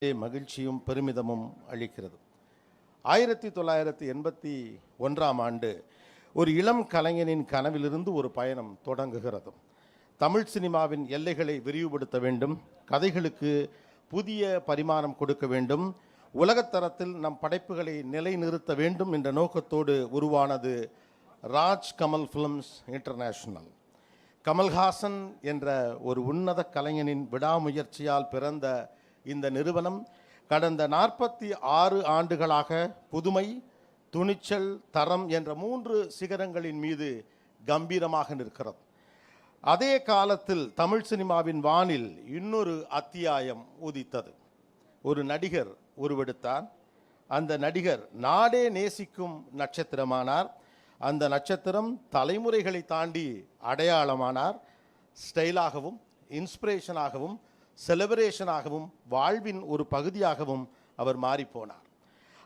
மகிழ்ச்சியும் பெருமிதமும் அளிக்கிறது. 1981ஆம் ஆண்டு ஒரு இளம் கலைஞனின் கனவிலிருந்து ஒரு பயணம் தொடங்குகிறது. தமிழ் சினிமாவின் எல்லைகளை விரிவுபடுத்த வேண்டும், கதைகளுக்கு புதிய பரிமாணம் கொடுக்க வேண்டும், உலகத்தரத்தில் நம் படைப்புகளை நிலைநிறுத்த வேண்டும் என்ற நோக்கத்தோடு உருவானது ராஜ் கமல் ஃபிலிம்ஸ் இன்டர்நேஷனல். கமல்ஹாசன் என்ற ஒரு உன்னத கலைஞனின் விடாமுயற்சியால் பிறந்த இந்த நிறுவனம் கடந்த 46 ஆண்டுகளாக புதுமை, துணிச்சல், தரம் என்ற 3 சிகரங்களின் மீது கம்பீரமாக நிற்கிறது. அதே காலத்தில் தமிழ் சினிமாவின் வானில் இன்னொரு அத்தியாயம் உதித்தது. ஒரு நடிகர் உருவெடுத்தார். அந்த நடிகர் நாடே நேசிக்கும் நட்சத்திரமானார். அந்த நட்சத்திரம் தலைமுறைகளை தாண்டி அடையாளமானார். ஸ்டைலாகவும், இன்ஸ்பிரேஷனாகவும், செலிப்ரேஷனாகவும், வாழ்வின் ஒரு பகுதியாகவும் அவர் மாறிப்போனார்.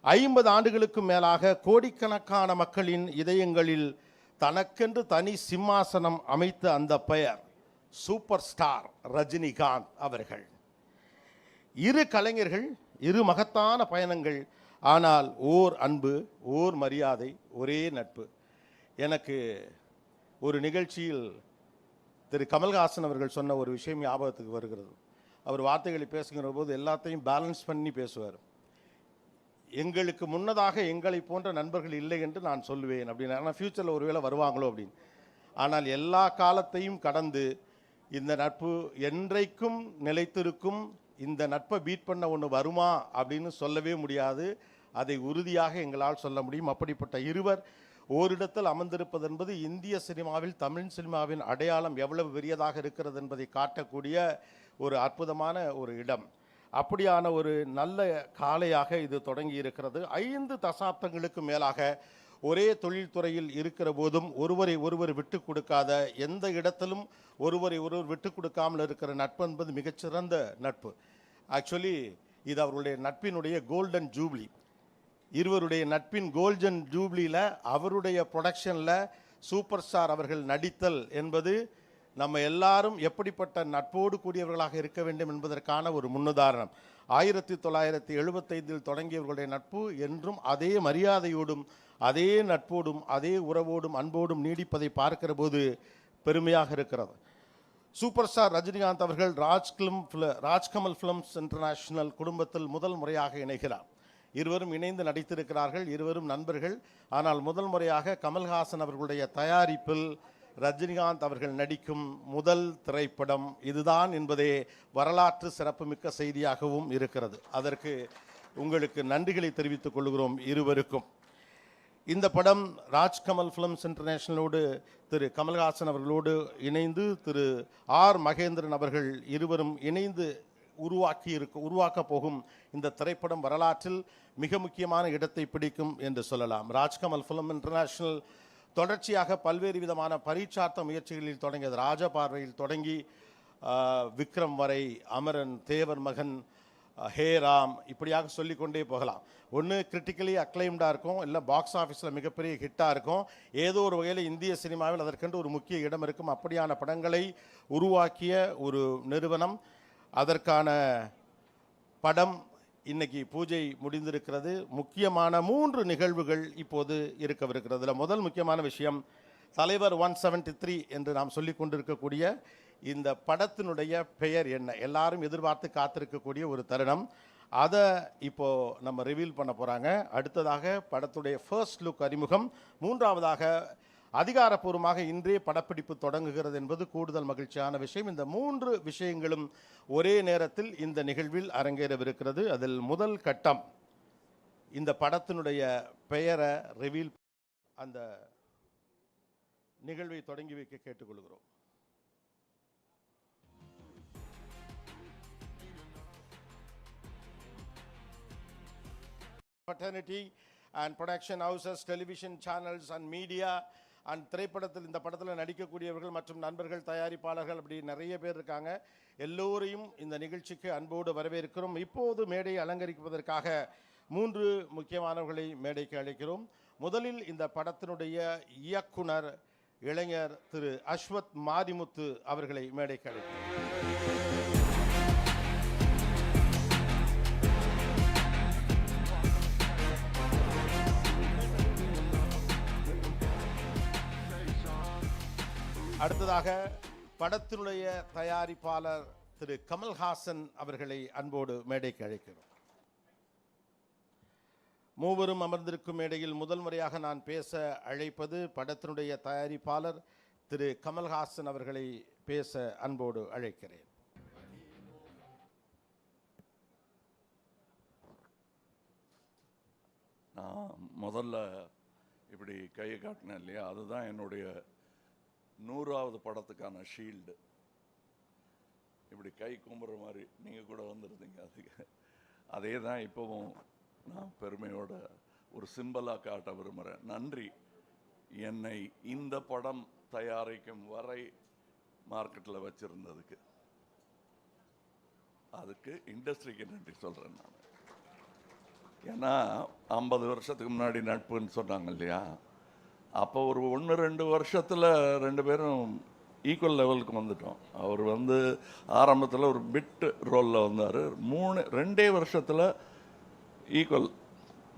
50 ஆண்டுகளுக்கும் மேலாக கோடிக்கணக்கான மக்களின் இதயங்களில் தனக்கென்று தனி சிம்மாசனம் அமைத்த அந்த பெயர் சூப்பர் ஸ்டார் ரஜினிகாந்த் அவர்கள். இரு கலைஞர்கள், இரு மகத்தான பயணங்கள், ஆனால் ஓர் அன்பு, ஓர் மரியாதை, ஒரே நட்பு. எனக்கு ஒரு நிகழ்ச்சியில் திரு கமல்ஹாசன் அவர்கள் சொன்ன ஒரு விஷயம் ஞாபகத்துக்கு வருகிறது. அவர் வார்த்தைகளை பேசுகிற போது எல்லாத்தையும் பேலன்ஸ் பண்ணி பேசுவார். எங்களுக்கு முன்னதாக எங்களை போன்ற நண்பர்கள் இல்லை என்று நான் சொல்லுவேன் அப்படின்னு. ஆனால் ஃப்யூச்சரில் ஒருவேளை வருவாங்களோ அப்படின்னு. ஆனால் எல்லா காலத்தையும் கடந்து இந்த நட்பு என்றைக்கும் நிலைத்திருக்கும். இந்த நட்பை பீட் பண்ண ஒன்று வருமா அப்படின்னு சொல்லவே முடியாது. அதை உறுதியாக எங்களால் சொல்ல முடியும். அப்படிப்பட்ட இருவர் ஓரிடத்தில் அமர்ந்திருப்பது என்பது இந்திய சினிமாவில் தமிழ் சினிமாவின் அடையாளம் எவ்வளவு பெரியதாக இருக்கிறது என்பதை காட்டக்கூடிய ஒரு அற்புதமான ஒரு இடம். அப்படியான ஒரு நல்ல காலையாக இது தொடங்கி இருக்கிறது. 5 தசாப்தங்களுக்கு மேலாக ஒரே தொழில்துறையில் இருக்கிற போதும் ஒருவரை ஒருவர் விட்டு கொடுக்காத, எந்த இடத்திலும் ஒருவரை ஒருவர் விட்டு கொடுக்காமல் இருக்கிற நட்பு என்பது மிகச்சிறந்த நட்பு. ஆக்சுவலி இது அவருடைய நட்பினுடைய கோல்டன் ஜூப்ளி. இருவருடைய நட்பின் கோல்டன் ஜூப்ளியில் அவருடைய ப்ரொடக்ஷனில் சூப்பர் ஸ்டார் அவர்கள் நடித்தல் என்பது நம்ம எல்லாரும் எப்படிப்பட்ட நட்போடு கூடியவர்களாக இருக்க வேண்டும் என்பதற்கான ஒரு முன்னுதாரணம். 1975 தொடங்கியவர்களுடைய நட்பு என்றும் அதே மரியாதையோடும், அதே நட்போடும், அதே உறவோடும், அன்போடும் நீடிப்பதை பார்க்கிற போது பெருமையாக இருக்கிறது. சூப்பர் ஸ்டார் ரஜினிகாந்த் அவர்கள் ராஜ் கமல் ஃபிலிம்ஸ் இன்டர்நேஷனல் குடும்பத்தில் முதல் முறையாக இணைகிறார். இருவரும் இணைந்து நடித்திருக்கிறார்கள். இருவரும் நண்பர்கள். ஆனால் முதல் முறையாக கமல்ஹாசன் அவர்களுடைய தயாரிப்பில் ரஜினிகாந்த் அவர்கள் நடிக்கும் முதல் திரைப்படம் இதுதான் என்பதே வரலாற்று சிறப்புமிக்க செய்தியாகவும் இருக்கிறது. அதற்கு உங்களுக்கு நன்றிகளை தெரிவித்துக் கொள்கிறோம் இருவருக்கும். இந்த படம் ராஜ் கமல் ஃபிலிம்ஸ் இன்டர்நேஷனலோடு திரு கமல்ஹாசன் அவர்களோடு இணைந்து திரு ஆர் மகேந்திரன் அவர்கள் இருவரும் இணைந்து உருவாக்க போகும் இந்த திரைப்படம் வரலாற்றில் மிக முக்கியமான இடத்தை பிடிக்கும் என்று சொல்லலாம். ராஜ் கமல் ஃபிலிம் இன்டர்நேஷனல் தொடர்ச்சியாக பல்வேறு விதமான பரீட்சார்த்த முயற்சிகளில் தொடங்கியது. ராஜபார்வையில் தொடங்கி விக்ரம் வரை, அமரன், தேவர் மகன், ஹேராம், இப்படியாக சொல்லிக்கொண்டே போகலாம். ஒன்று கிரிட்டிக்கலி அக்ளைம்டாக இருக்கும், இல்லை பாக்ஸ் ஆஃபீஸில் மிகப்பெரிய ஹிட்டாக இருக்கும். ஏதோ ஒரு வகையில் இந்திய சினிமாவில் அதற்கென்று ஒரு முக்கிய இடம் இருக்கும். அப்படியான படங்களை உருவாக்கிய ஒரு நிறுவனம். அதற்கான படம் இன்னைக்கு பூஜை முடிந்திருக்கிறது. முக்கியமான 3 நிகழ்வுகள் இப்போது இருக்கவிருக்கிறது. முதல் முக்கியமான விஷயம் தலைவர் 173 என்று நாம் சொல்லிக் கொண்டிருக்கக்கூடிய இந்த படத்தினுடைய பெயர் என்ன, எல்லாரும் எதிர்பார்த்து காத்திருக்கக்கூடிய ஒரு தருணம். அதை இப்போ நம்ம ரிவீல் பண்ண போகிறாங்க. அடுத்ததாக படத்துடைய ஃபர்ஸ்ட் லுக் அறிமுகம். மூன்றாவதாக அதிகாரப்பூர்வமாக இன்றே படப்பிடிப்பு தொடங்குகிறது என்பது கூடுதல் மகிழ்ச்சியான விஷயம். இந்த 3 விஷயங்களும் ஒரே நேரத்தில் இந்த நிகழ்வில் அரங்கேறவிருக்கிறது. அதில் முதல் கட்டம் இந்த படத்தினுடைய பெயரை ரிவீல், அந்த நிகழ்வை தொடங்கி வைக்க கேட்டுக்கொள்கிறோம். Fraternity and production houses, television channels and media and திரைப்படத்தில் இந்த படத்தில் நடிக்கக்கூடியவர்கள் மற்றும் நண்பர்கள், தயாரிப்பாளர்கள், அப்படி நிறைய பேர் இருக்காங்க. எல்லோரையும் இந்த நிகழ்ச்சிக்கு அன்போடு வரவேற்கிறோம். இப்போது மேடையை அலங்கரிப்பதற்காக 3 முக்கியமானவர்களை மேடைக்கு அழைக்கிறோம். முதலில் இந்த படத்தினுடைய இயக்குனர் இளைஞர் திரு அஸ்வத் மாரிமுத்து அவர்களை மேடைக்கு அழைக்கிறோம். அடுத்ததாக படத்தினுடைய தயாரிப்பாளர் திரு கமல்ஹாசன் அவர்களை அன்போடு மேடைக்கு அழைக்கிறோம். மூவரும் அமர்ந்திருக்கும் மேடையில் முதல் முறையாக நான் பேச அழைப்பது படத்தினுடைய தயாரிப்பாளர் திரு கமல்ஹாசன் அவர்களை பேச அன்போடு அழைக்கிறேன். நான் முதல்ல இப்படி கையை காட்டினேன் இல்லையா, அதுதான் என்னுடைய 100வது படத்துக்கான ஷீல்டு. இப்படி கை கும்புற மாதிரி நீங்கள் கூட வந்துருந்தீங்க. அதுக்கு அதே தான் இப்போவும் நான் பெருமையோட ஒரு சிம்பலாக காட்ட விரும்புகிறேன். நன்றி, என்னை இந்த படம் தயாரிக்கும் வரை மார்க்கெட்டில் வச்சுருந்ததுக்கு. அதுக்கு இண்டஸ்ட்ரிக்கு நன்றி சொல்கிறேன் நான். ஏன்னா 50 வருஷத்துக்கு முன்னாடி நட்புன்னு சொன்னாங்க இல்லையா, அப்போ ஒரு 1-2 வருஷத்தில் 2 பேரும் ஈக்குவல் லெவலுக்கு வந்துட்டோம். அவர் ஆரம்பத்தில் ஒரு பிட் ரோலில் வந்தார். 2 வருஷத்தில் ஈக்குவல்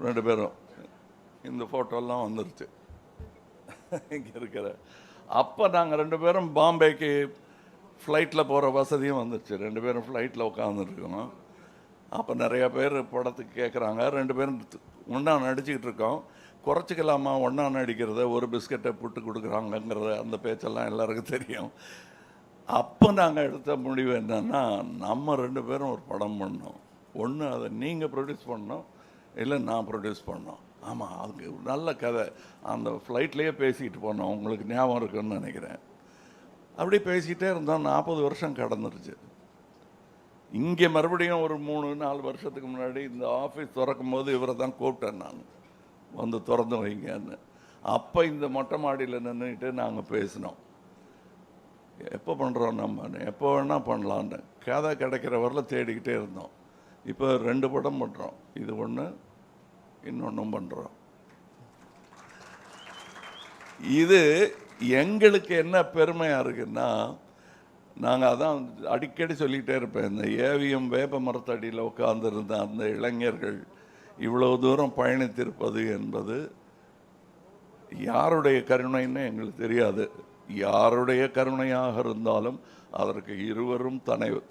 2 பேரும். இந்த ஃபோட்டோலாம் வந்துருச்சு இங்கே இருக்கிற. அப்போ நாங்கள் 2 பேரும் பாம்பேக்கு ஃப்ளைட்டில் போகிற வசதியும் வந்துருச்சு. 2 பேரும் ஃப்ளைட்டில் உட்காந்துருக்கோம். அப்போ நிறையா பேர் படத்துக்கு கேட்குறாங்க. 2 பேரும் ஒன்றா நடிச்சுக்கிட்டு இருக்கோம். குறைச்சிக்கலாமா ஒன்றா நடிக்கிறத, ஒரு பிஸ்கட்டை புட்டு கொடுக்குறாங்கங்கிறத, அந்த பேச்செல்லாம் எல்லாருக்கும் தெரியும். அப்போ நாங்கள் எடுத்த முடிவு என்னன்னா, நம்ம 2 பேரும் ஒரு படம் பண்ணோம். ஒன்று அதை நீங்கள் ப்ரொடியூஸ் பண்ணோம், இல்லை நான் ப்ரொடியூஸ் பண்ணோம். ஆமாம், அதுக்கு நல்ல கதை. அந்த ஃப்ளைட்லேயே பேசிக்கிட்டு போனோம், உங்களுக்கு ஞாபகம் இருக்குன்னு நினைக்கிறேன். அப்படி பேசிக்கிட்டே இருந்தோம். 40 வருஷம் கடந்துருச்சு. இங்கே மறுபடியும் ஒரு 3-4 வருஷத்துக்கு முன்னாடி இந்த ஆஃபீஸ் திறக்கும் போது இவரை தான் கூப்பிட்டேன் நான், வந்து திறந்து வைங்கன்னு. அப்போ இந்த மொட்டை மாடியில் நின்றுட்டு நாங்கள் பேசினோம், எப்போ பண்ணுறோம் நம்ம, எப்போ வேணால் பண்ணலான்னு. கதை கிடைக்கிற வரல தேடிக்கிட்டே இருந்தோம். இப்போ 2 படம் பண்ணுறோம். இது ஒன்று, இன்னொன்றும் பண்ணுறோம். இது எங்களுக்கு என்ன பெருமையாக இருக்குன்னா, நாங்கள் அதான் அடிக்கடி சொல்லிகிட்டே இருப்பேன், இந்த ஏவிஎம் வேப்ப மரத்தடியில் உட்கார்ந்துருந்த அந்த இளைஞர்கள் இவ்வளோ தூரம் பயணித்திருப்பது என்பது யாருடைய கருணைன்னு எங்களுக்கு தெரியாது. யாருடைய கருணையாக இருந்தாலும் அதற்கு இருவரும்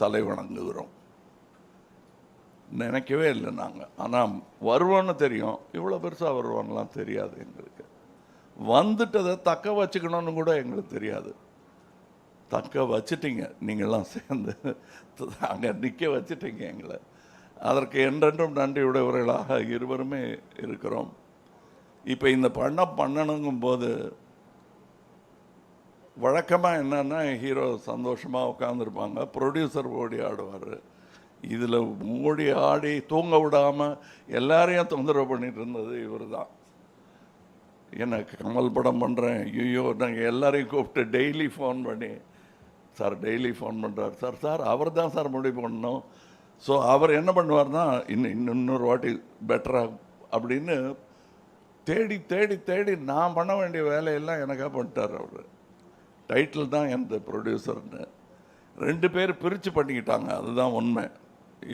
தலை வணங்குகிறோம். நினைக்கவே இல்லை நாங்கள். ஆனால் வருவோன்னு தெரியும், இவ்வளோ பெருசாக வருவான்லாம் தெரியாது எங்களுக்கு. வந்துட்டதை தக்க வச்சுக்கணும்னு கூட எங்களுக்கு தெரியாது. தக்க வச்சுட்டீங்க, நீங்கள்லாம் சேர்ந்து அங்கே நிற்க வச்சுட்டீங்க எங்களை. அதற்கு என்றென்றும் நன்றி உடையவர்களாக இருவருமே இருக்கிறோம். இப்போ இந்த பண்ணணுங்கும் போது வழக்கமாக என்னன்னா, ஹீரோ சந்தோஷமாக உட்காந்துருப்பாங்க, ப்ரொடியூசர் ஓடி ஆடுவார். இதில் ஓடி ஆடி தூங்க விடாமல் எல்லாரையும் தொந்தரவு பண்ணிட்டு இருந்தது இவர் தான். எனக்கு கமல் படம் பண்ணுறேன், ஐயோ நாங்கள் எல்லாரையும் கூப்பிட்டு டெய்லி ஃபோன் பண்ணி, சார் டெய்லி ஃபோன் பண்ணுறார் சார், சார் அவர் தான் சார் முடிவு பண்ணணும். ஸோ அவர் என்ன பண்ணுவார்னா, இன்னொரு வாட்டி பெட்டராக அப்படின்னு தேடி தேடி தேடி நான் பண்ண வேண்டிய வேலையெல்லாம் எனக்காக பண்ணிட்டார் அவர். டைட்டில் தான் எந்த ப்ரொடியூசர்னு 2 பேர் பிரித்து பண்ணிக்கிட்டாங்க, அதுதான் உண்மை.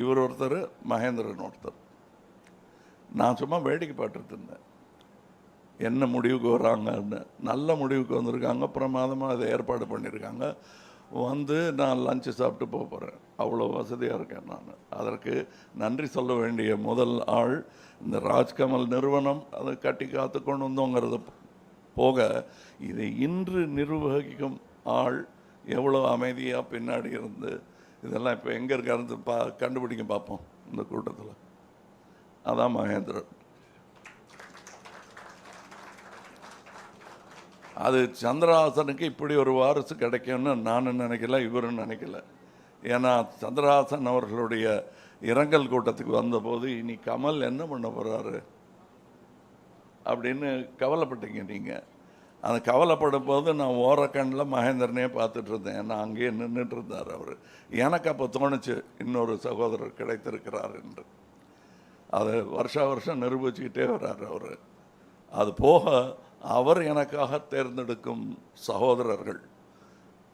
இவர் ஒருத்தர், மகேந்திரன் ஒருத்தர். நான் சும்மா வேடிக்கை பார்த்துட்டு இருந்தேன், என்ன முடிவுக்கு வராங்கன்னு. நல்ல முடிவுக்கு வந்திருக்காங்க, பிரமாதமாக அதை ஏற்பாடு பண்ணியிருக்காங்க. நான் லஞ்சு சாப்பிட்டு போகிறேன், அவ்வளோ வசதியாக இருக்கேன் நான். அதற்கு நன்றி சொல்ல வேண்டிய முதல் ஆள் இந்த ராஜ்கமல் நிறுவனம். அதை கட்டி காத்து கொண்டு வந்தோங்கிறது போக, இதை இன்று நிர்வகிக்கும் ஆள் எவ்வளோ அமைதியாக பின்னாடி இருந்து இதெல்லாம் இப்போ எங்கே இருக்காரு கண்டுபிடிக்க பார்ப்போம் இந்த கூட்டத்தில். அதான் மகேந்திரன். அது சந்திரஹாசனுக்கு இப்படி ஒரு வாரிசு கிடைக்கும்னு நானும் நினைக்கல, இவரும் நினைக்கல. ஏன்னா சந்திரஹாசன் அவர்களுடைய இரங்கல் கூட்டத்துக்கு வந்தபோது, இனி கமல் என்ன பண்ண போகிறாரு அப்படின்னு கவலைப்பட்டீங்க நீங்கள். அந்த கவலைப்படும் போது நான் ஓரக்கண்ணில் மகேந்திரனே பார்த்துட்டு இருந்தேன். ஏன்னா அங்கேயே நின்றுட்டு இருந்தார் அவர். எனக்கு அப்போ தோணுச்சு, இன்னொரு சகோதரர் கிடைத்திருக்கிறார் என்று. அதை வருஷம் நிரூபிச்சுக்கிட்டே வர்றார் அவர். அது போக அவர் எனக்காக தேர்ந்தெடுக்கும் சகோதரர்கள்,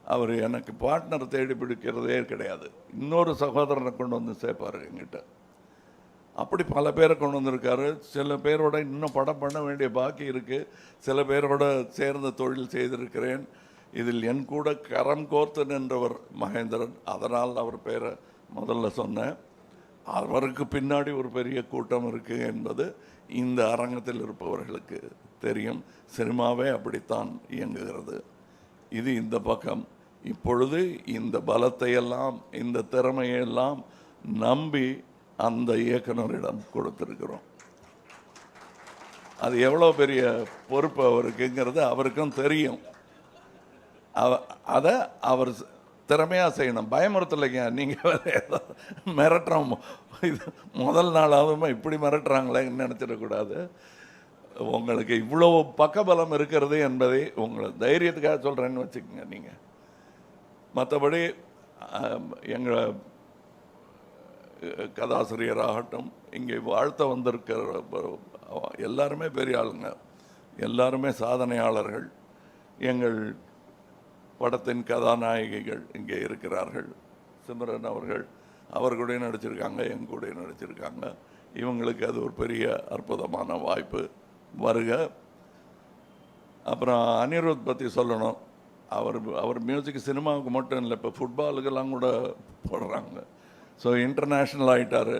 அவர் எனக்கு பார்ட்னர் தேடி பிடிக்கிறதே கிடையாது. இன்னொரு சகோதரனை கொண்டு வந்து சேர்ப்பார் என்கிட்ட. அப்படி பல பேரை கொண்டு வந்திருக்காரு. சில பேரோட இன்னும் படம் பண்ண வேண்டிய பாக்கி இருக்குது. சில பேரோட சேர்ந்து தொழில் செய்திருக்கிறேன். இதில் என் கூட கரம் கோர்த்து நின்றவர் மகேந்திரன். அதனால் அவர் பேரை முதல்ல சொன்னேன். அவருக்கு பின்னாடி ஒரு பெரிய கூட்டம் இருக்குது என்பது இந்த அரங்கத்தில் இருப்பவர்களுக்கு தெரியும். சினிமாவே அப்படித்தான் இயங்குகிறது. இது இந்த பக்கம். இப்பொழுது இந்த பலத்தையெல்லாம் இந்த திறமையெல்லாம் நம்பி அந்த இயக்குனரிடம் கொடுத்திருக்கிறோம். அது எவ்வளோ பெரிய பொறுப்பு அவருக்குங்கிறது அவருக்கும் தெரியும். அதை அவர் திறமையாக செய்யணும். பயமுறுத்தலைங்க. நீங்கள் ஏதோ மிரட்டுறோம். இது முதல் நாளாவது இப்படி மிரட்டுறாங்களேன்னு நினச்சிடக்கூடாது. உங்களுக்கு இவ்வளோ பக்கபலம் இருக்கிறது என்பதை உங்களை தைரியத்துக்காக சொல்கிறேன்னு வச்சுக்கோங்க. நீங்கள் மற்றபடி எங்கள் கதாசிரியராகட்டும், இங்கே வாழ்த்த வந்திருக்கிற எல்லாருமே பெரிய ஆளுங்க, எல்லாருமே சாதனையாளர்கள். எங்கள் படத்தின் கதாநாயகிகள் இங்கே இருக்கிறார்கள். சிம்ரன் அவர் கூட நடிச்சிருக்காங்க, என் கூட நடிச்சிருக்காங்க. இவங்களுக்கு அது ஒரு பெரிய அற்புதமான வாய்ப்பு. வருக. அப்புறம் அனிருத் பற்றி சொல்லணும். அவர் மியூசிக் சினிமாவுக்கு மட்டும் இல்லை, இப்போ ஃபுட்பாலுக்கெல்லாம் கூட போடுறாங்க. ஸோ இன்டர்நேஷ்னல் ஆகிட்டார்.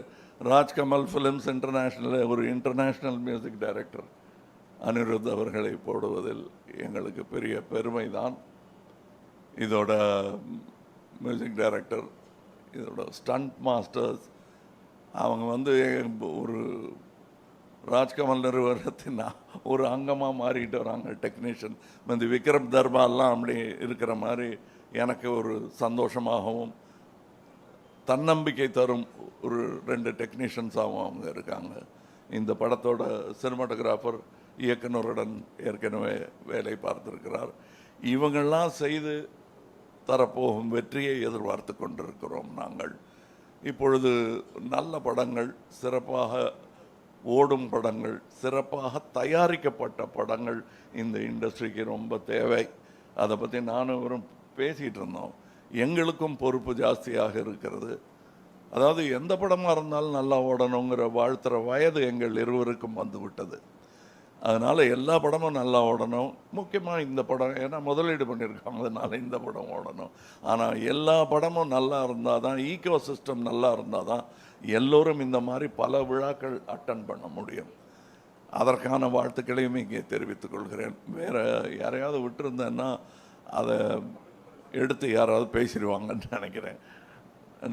ராஜ்கமல் ஃபிலிம்ஸ் இன்டர்நேஷ்னல் ஒரு இன்டர்நேஷ்னல் மியூசிக் டைரக்டர் அனிருத் அவர்களை போடுவதில் எங்களுக்கு பெரிய பெருமை தான். இதோட மியூசிக் டைரக்டர், இதோட ஸ்டண்ட் மாஸ்டர்ஸ், அவங்க ஒரு ராஜ்கமல் நிறுவனத்தின் ஒரு அங்கமாக மாறிட்டு வராங்க. டெக்னீஷியன் விக்ரம் தர்பாலாம் அப்படி இருக்கிற மாதிரி எனக்கு ஒரு சந்தோஷமாகவும் தன்னம்பிக்கை தரும் ஒரு 2 டெக்னீஷியன்ஸாகவும் அவங்க இருக்காங்க. இந்த படத்தோட சினிமாட்டோகிராஃபர் இயக்குனருடன் ஏற்கனவே வேலை பார்த்திருக்கிறார். இவங்கள்லாம் செய்து தரப்போகும் வெற்றியை எதிர்பார்த்து கொண்டிருக்கிறோம் நாங்கள். இப்பொழுது நல்ல படங்கள், சிறப்பாக ஓடும் படங்கள், சிறப்பாக தயாரிக்கப்பட்ட படங்கள் இந்த இண்டஸ்ட்ரிக்கு ரொம்ப தேவை. அதை பற்றி நானும் இவரும் பேசிகிட்டு இருந்தோம். எங்களுக்கும் பொறுப்பு ஜாஸ்தியாக இருக்கிறது. அதாவது எந்த படமாக இருந்தாலும் நல்லா ஓடணுங்கிற வாழ்த்துற வயது எங்கள் இருவருக்கும் வந்து விட்டது. அதனால் எல்லா படமும் நல்லா ஓடணும். முக்கியமாக இந்த படம், ஏன்னா முதலீடு பண்ணியிருக்காங்க, அதனால் இந்த படம் ஓடணும். ஆனால் எல்லா படமும் நல்லா இருந்தால் தான், ஈக்கோ சிஸ்டம் நல்லா இருந்தால் தான் எல்லோரும் இந்த மாதிரி பல விழாக்கள் அட்டன் பண்ண முடியும். அதற்கான வாழ்த்துக்களையும் இங்கே தெரிவித்துக் கொள்கிறேன். வேறு யாரையாவது விட்டுருந்தேன்னா அதை எடுத்து யாராவது பேசிடுவாங்கன்னு நினைக்கிறேன்.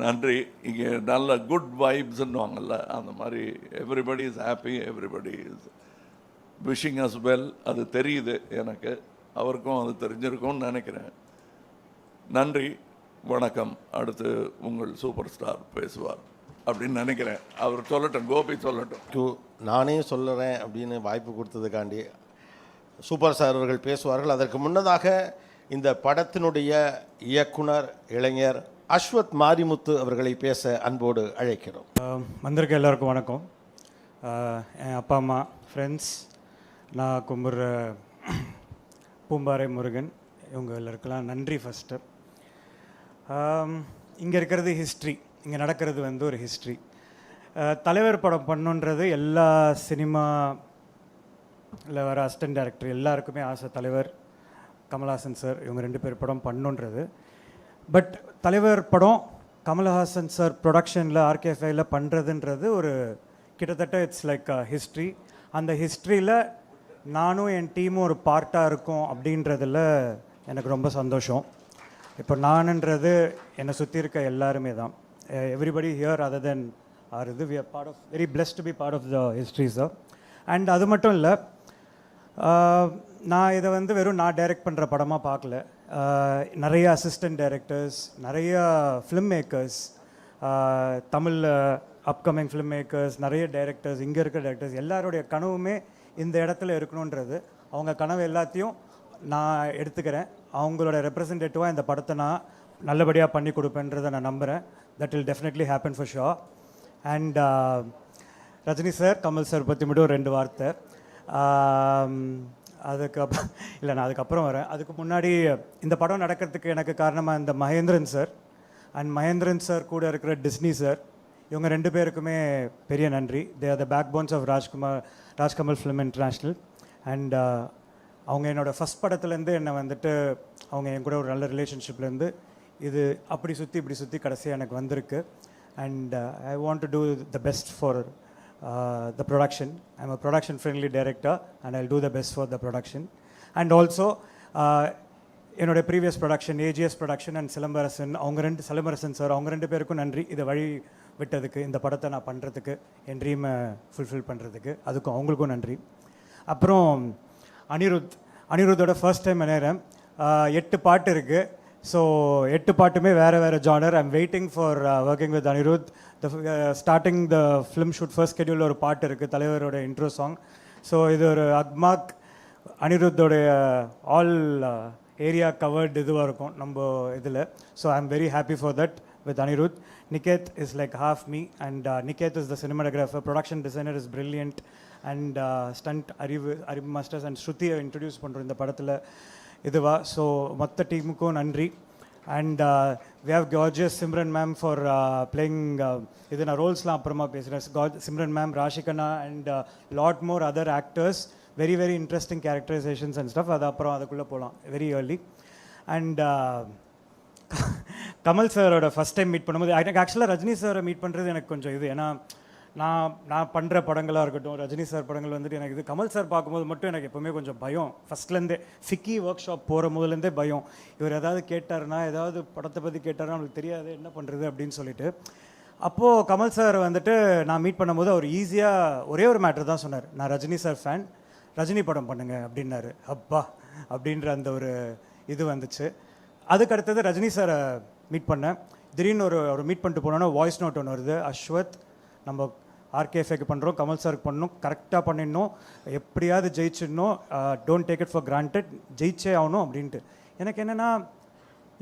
நன்றி. இங்கே நல்ல குட் வைப்ஸ்ன்னுவாங்கல்ல, அந்த மாதிரி everybody is happy, everybody is wishing us well. அது தெரியுது எனக்கு, அவருக்கும் அது தெரிஞ்சிருக்கும்னு நினைக்கிறேன். நன்றி, வணக்கம். அடுத்து உங்கள் சூப்பர் ஸ்டார் பேசுவார் அப்படின்னு நினைக்கிறேன். அவர் சொல்லட்டும், கோபி சொல்லட்டும். நானே சொல்லுறேன் அப்படின்னு வாய்ப்பு கொடுத்ததுக்காண்டி சூப்பர் ஸ்டார் அவர்கள் பேசுவார்கள். அதற்கு முன்னதாக இந்த படத்தினுடைய இயக்குனர் இளைஞர் அஸ்வத் மாரிமுத்து அவர்களை பேச அன்போடு அழைக்கிறோம். வந்திருக்க எல்லாருக்கும் வணக்கம். என் அப்பா அம்மா, ஃப்ரெண்ட்ஸ், நான் கும்பிட்ற பூம்பாறை முருகன், இவங்க எல்லாருக்கெல்லாம் நன்றி. ஃபஸ்ட்டு இங்கே இருக்கிறது ஹிஸ்ட்ரி, இங்கே நடக்கிறது ஒரு ஹிஸ்ட்ரி. தலைவர் படம் பண்ணுன்றது எல்லா சினிமாவில் வர அசிஸ்டன்ட் டைரக்டர் எல்லாருக்குமே ஆசை. தலைவர், கமல்ஹாசன் சார், இவங்க 2 பேர் படம் பண்ணுன்றது. பட் தலைவர் படம் கமல்ஹாசன் சார் ப்ரொடக்ஷனில் RK5ல பண்ணுறதுன்றது ஒரு கிட்டத்தட்ட இட்ஸ் லைக் ஹிஸ்ட்ரி. அந்த ஹிஸ்ட்ரியில் நானும் என் டீமும் ஒரு பார்ட்டாக இருக்கோம் அப்படின்றதில் எனக்கு ரொம்ப சந்தோஷம். இப்போ நானுன்றது என்னை சுற்றி இருக்க எல்லாருமே தான். Everybody here other then are இது we are part of, very blessed to be part of the history sir. And அது மட்டும் இல்லை, நான் இதை வெறும் நான் டைரக்ட் பண்ணுற படமாக பார்க்கல. நிறைய அசிஸ்டன்ட் டைரக்டர்ஸ், நிறைய ஃபிலிம் மேக்கர்ஸ், தமிழில் அப்கமிங் ஃபிலிம் மேக்கர்ஸ், நிறைய டைரக்டர்ஸ், இங்கே இருக்கிற டைரக்டர்ஸ் எல்லாருடைய கனவுமே இந்த இடத்துல இருக்கணுன்றது. அவங்க கனவு எல்லாத்தையும் நான் எடுத்துக்கிறேன். அவங்களோட ரெப்ரசன்டேட்டிவாக இந்த படத்தை நான் நல்லபடியாக பண்ணி கொடுப்பேன்றதை நான் நம்புகிறேன். That will definitely happen for sure. And Rajini sir, Kamal sir பற்றி மட்டும் 2 வார்த்தை. அதுக்கப்புறம் இல்லை, நான் அதுக்கப்புறம் வரேன். அதுக்கு முன்னாடி இந்த படம் நடக்கிறதுக்கு எனக்கு காரணமாக இந்த Mahendran sir and Mahendran sir கூட இருக்கிற டிஸ்னி சார், இவங்க 2 பேருக்குமே பெரிய நன்றி. They are the backbones of Rajkamal film international. And அவங்க என்னோடய ஃபஸ்ட் படத்துலேருந்து என்னை வந்துட்டு அவங்க என் கூட ஒரு நல்ல ரிலேஷன்ஷிப்லேருந்து இது அப்படி சுற்றி இப்படி சுற்றி கடைசியாக எனக்கு வந்திருக்கு. And I want to do the best for the production. I am a production friendly director and I do the best for the production. And also என்னோடய previous production AGS production and Silambarasan sir அவங்க ரெண்டு பேருக்கும் நன்றி. இதை வழி விட்டதுக்கு, இந்த படத்தை நான் பண்ணுறதுக்கு, என் ட்ரீமை ஃபுல்ஃபில் பண்ணுறதுக்கு, அதுக்கும் அவங்களுக்கும் நன்றி. அப்புறம் அனிருத்தோட ஃபர்ஸ்ட் டைம் இணையறேன். 8 பாட்டு இருக்குது. ஸோ 8 பாட்டுமே வேறு genre. I'm waiting for working with Anirudh. Starting the film shoot first ஸ்கெடியூலில் ஒரு பாட்டு இருக்குது, தலைவரோட இன்ட்ரோ சாங். ஸோ இது ஒரு அக்மாக் அனிருத்தோடைய ஆல் ஏரியா கவர்டு இதுவாக இருக்கும் நம்ம இதில். So I am very happy for that with Anirudh. Niket is like half me, and Niket is the cinematographer. Production designer is brilliant, and stunt Arib Masters and Shruti introduce பண்ணுறோம் இந்த படத்தில் இதுவா. So மொத்த டீமுக்கும் நன்றி. And we have gorgeous Simran ma'am for playing இது நான் ரோல்ஸ்லாம் அப்புறமா பேசுகிறேன். Simran ma'am, Rashikana and lot more other actors. Very very interesting characterizations and stuff. அது அப்புறம் அதுக்குள்ளே போகலாம் very early. And கமல் சாரோட ஃபஸ்ட் டைம் மீட் பண்ணும்போது எனக்கு ஆக்சுவலாக ரஜினி சாரை மீட் பண்ணுறது எனக்கு கொஞ்சம் இது. ஏன்னா நான் பண்ணுற படங்களாக இருக்கட்டும், ரஜினி சார் படங்கள் வந்துட்டு எனக்கு இது. கமல் சார் பார்க்கும்போது மட்டும் எனக்கு எப்போவுமே கொஞ்சம் பயம். ஃபஸ்ட்லேருந்தே ஃபிக்கி ஒர்க் ஷாப் போகிற முதலேருந்தே பயம். இவர் ஏதாவது கேட்டார்னா, ஏதாவது படத்தை பற்றி கேட்டார்னா அவங்களுக்கு தெரியாது என்ன பண்ணுறது அப்படின்னு சொல்லிட்டு. அப்போது கமல் சார் வந்துட்டு நான் மீட் பண்ணும்போது அவர் ஈஸியாக ஒரே ஒரு மேட்ரு தான் சொன்னார். நான் ரஜினி சார் ஃபேன், ரஜினி படம் பண்ணுங்க அப்படின்னாரு. அப்பா அப்படின்ற அந்த ஒரு இது வந்துச்சு. அதுக்கு அடுத்தது ரஜினி சாரை மீட் பண்ணேன். திடீர்னு ஒரு மீட் பண்ணிட்டு போனோன்னா வாய்ஸ் நோட் ஒன்று வருது. அஸ்வத், நம்ம ஆர்கேஎஃப்ஏக்கு பண்ணுறோம், கமல் சாருக்கு பண்ணணும், கரெக்டாக பண்ணிடணும், எப்படியாவது ஜெயிச்சிடணும், don't take it for granted, ஜெயிச்சே ஆகணும் அப்படின்ட்டு. எனக்கு என்னென்னா,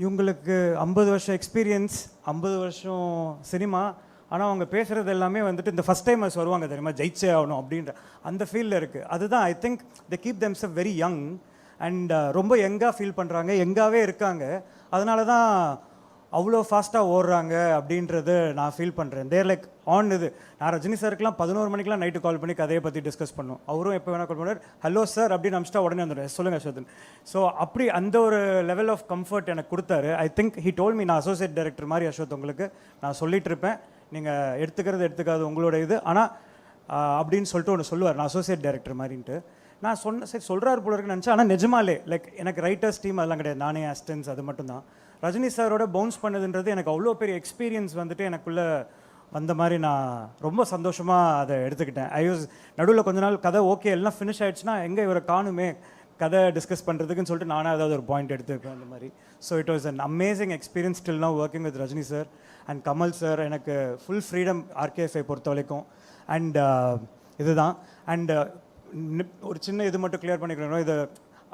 இவங்களுக்கு 50 வருஷம் எக்ஸ்பீரியன்ஸ், 50 வருஷம் சினிமா, ஆனால் அவங்க பேசுகிறது எல்லாமே வந்துட்டு இந்த ஃபஸ்ட் டைமர்ஸ் வருவாங்க தெரியுமா, ஜெயிச்சே ஆகணும் அப்படின்ற அந்த ஃபீல்டில் இருக்குது. அதுதான் I think they keep themself very young and ரொம்ப யங்காக ஃபீல் பண்ணுறாங்க, யங்காகவே இருக்காங்க. அதனால தான் அவ்வளோ ஃபாஸ்ட்டாக ஓடுறாங்க அப்படின்றது நான் ஃபீல் பண்ணுறேன். தேர் லைக் ஆன் இது. நான் ரஜினி சாருக்குலாம் 11 மணிக்கெலாம் நைட்டு கால் பண்ணி கதையை பற்றி டிஸ்கஸ் பண்ணோம். அவரும் எப்போ வேணால் கால் பண்ணுவார், ஹலோ சார் அப்படின்னு அமிச்சிட்டா உடனே வந்துடுறேன், சொல்லுங்கள் அஸ்வத்தன். ஸோ அப்படி அந்த ஒரு லெவல் ஆஃப் கம்ஃபர்ட் எனக்கு கொடுத்தாரு. I think he told me, நான் அசோசியேட் டைரக்டர் மாதிரி அஸ்வத், உங்களுக்கு நான் சொல்லிட்டு இருப்பேன், நீங்கள் எடுத்துக்காது உங்களோட இது, ஆனால் அப்படின்னு சொல்லிட்டு ஒன்று சொல்லுவார், நான் அசோசியேட் டைரக்டர் மாதிரின்ட்டு. நான் சரி சொல்கிறாரு போல இருக்குன்னு நினச்சேன். ஆனால் நிஜமாலே லைக் எனக்கு ரைட்டர்ஸ் டீம் அதெல்லாம் கிடையாது, நானே அசிஸ்டன்ஸ், அது மட்டும்தான். ரஜினி சாரோட பவுன்ஸ் பண்ணதுன்றது எனக்கு அவ்வளோ பெரிய எக்ஸ்பீரியன்ஸ் வந்துட்டு எனக்குள்ளே வந்த மாதிரி நான் ரொம்ப சந்தோஷமாக அதை எடுத்துக்கிட்டேன். நடுவில் கொஞ்ச நாள் கதை ஓகே எல்லாம் ஃபினிஷ் ஆகிடுச்சுன்னா எங்கே இவரை காணுமே கதை டிஸ்கஸ் பண்ணுறதுக்குன்னு சொல்லிட்டு நானே ஏதாவது ஒரு பாயிண்ட் எடுத்துருப்பேன் அந்த மாதிரி. So it was an amazing experience still now working with Rajini sir and Kamal sir. எனக்கு ஃபுல் ஃப்ரீடம் ஆர்கேஎஃப்ஐ பொறுத்த வரைக்கும். அண்ட் இதுதான். அண்ட் ஒரு சின்ன இது மட்டும் கிளியர் பண்ணிக்கிறோம், இது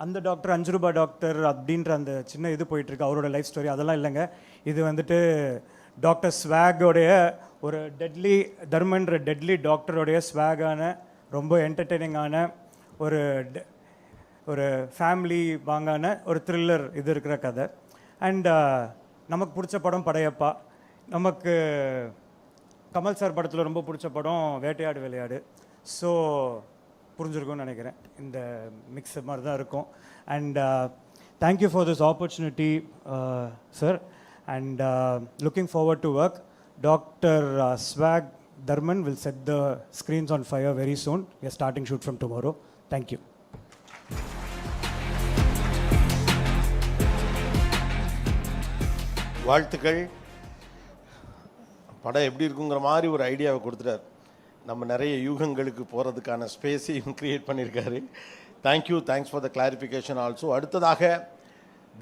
அந்த டாக்டர் 5 ரூபாய் டாக்டர் அப்படின்ற அந்த சின்ன இது போயிட்டுருக்கு, அவரோட லைஃப் ஸ்டோரி அதெல்லாம் இல்லைங்க. இது வந்துட்டு டாக்டர் ஸ்வாகோடைய ஒரு தர்மன்ற டெட்லி டாக்டரோடைய ஸ்வாகான ரொம்ப என்டர்டெய்னிங்கான ஒரு ஃபேமிலி வாங்கான ஒரு த்ரில்லர் இது இருக்கிற கதை. அண்ட் நமக்கு பிடிச்ச படம் படையப்பா. நமக்கு கமல் சார் படத்தில் ரொம்ப பிடிச்ச படம் வேட்டையாடு விளையாடு. ஸோ புரிஞ்சிருக்கும்னு நினைக்கிறேன், இந்த மிக்ஸ் மாதிரி தான் இருக்கும். And thank you for this opportunity sir, and looking forward to work. Doctor swag Dharman will set the screens on fire very soon. We are starting shoot from tomorrow. Thank you. வாழ்த்துக்கள். படம் எப்படி இருக்குங்கிற மாதிரி ஒரு ஐடியாவை கொடுத்துட்டார். நம்ம நிறைய யூகங்களுக்கு போகிறதுக்கான ஸ்பேஸையும் க்ரியேட் பண்ணியிருக்காரு. Thank you, thanks for the clarification also. அடுத்ததாக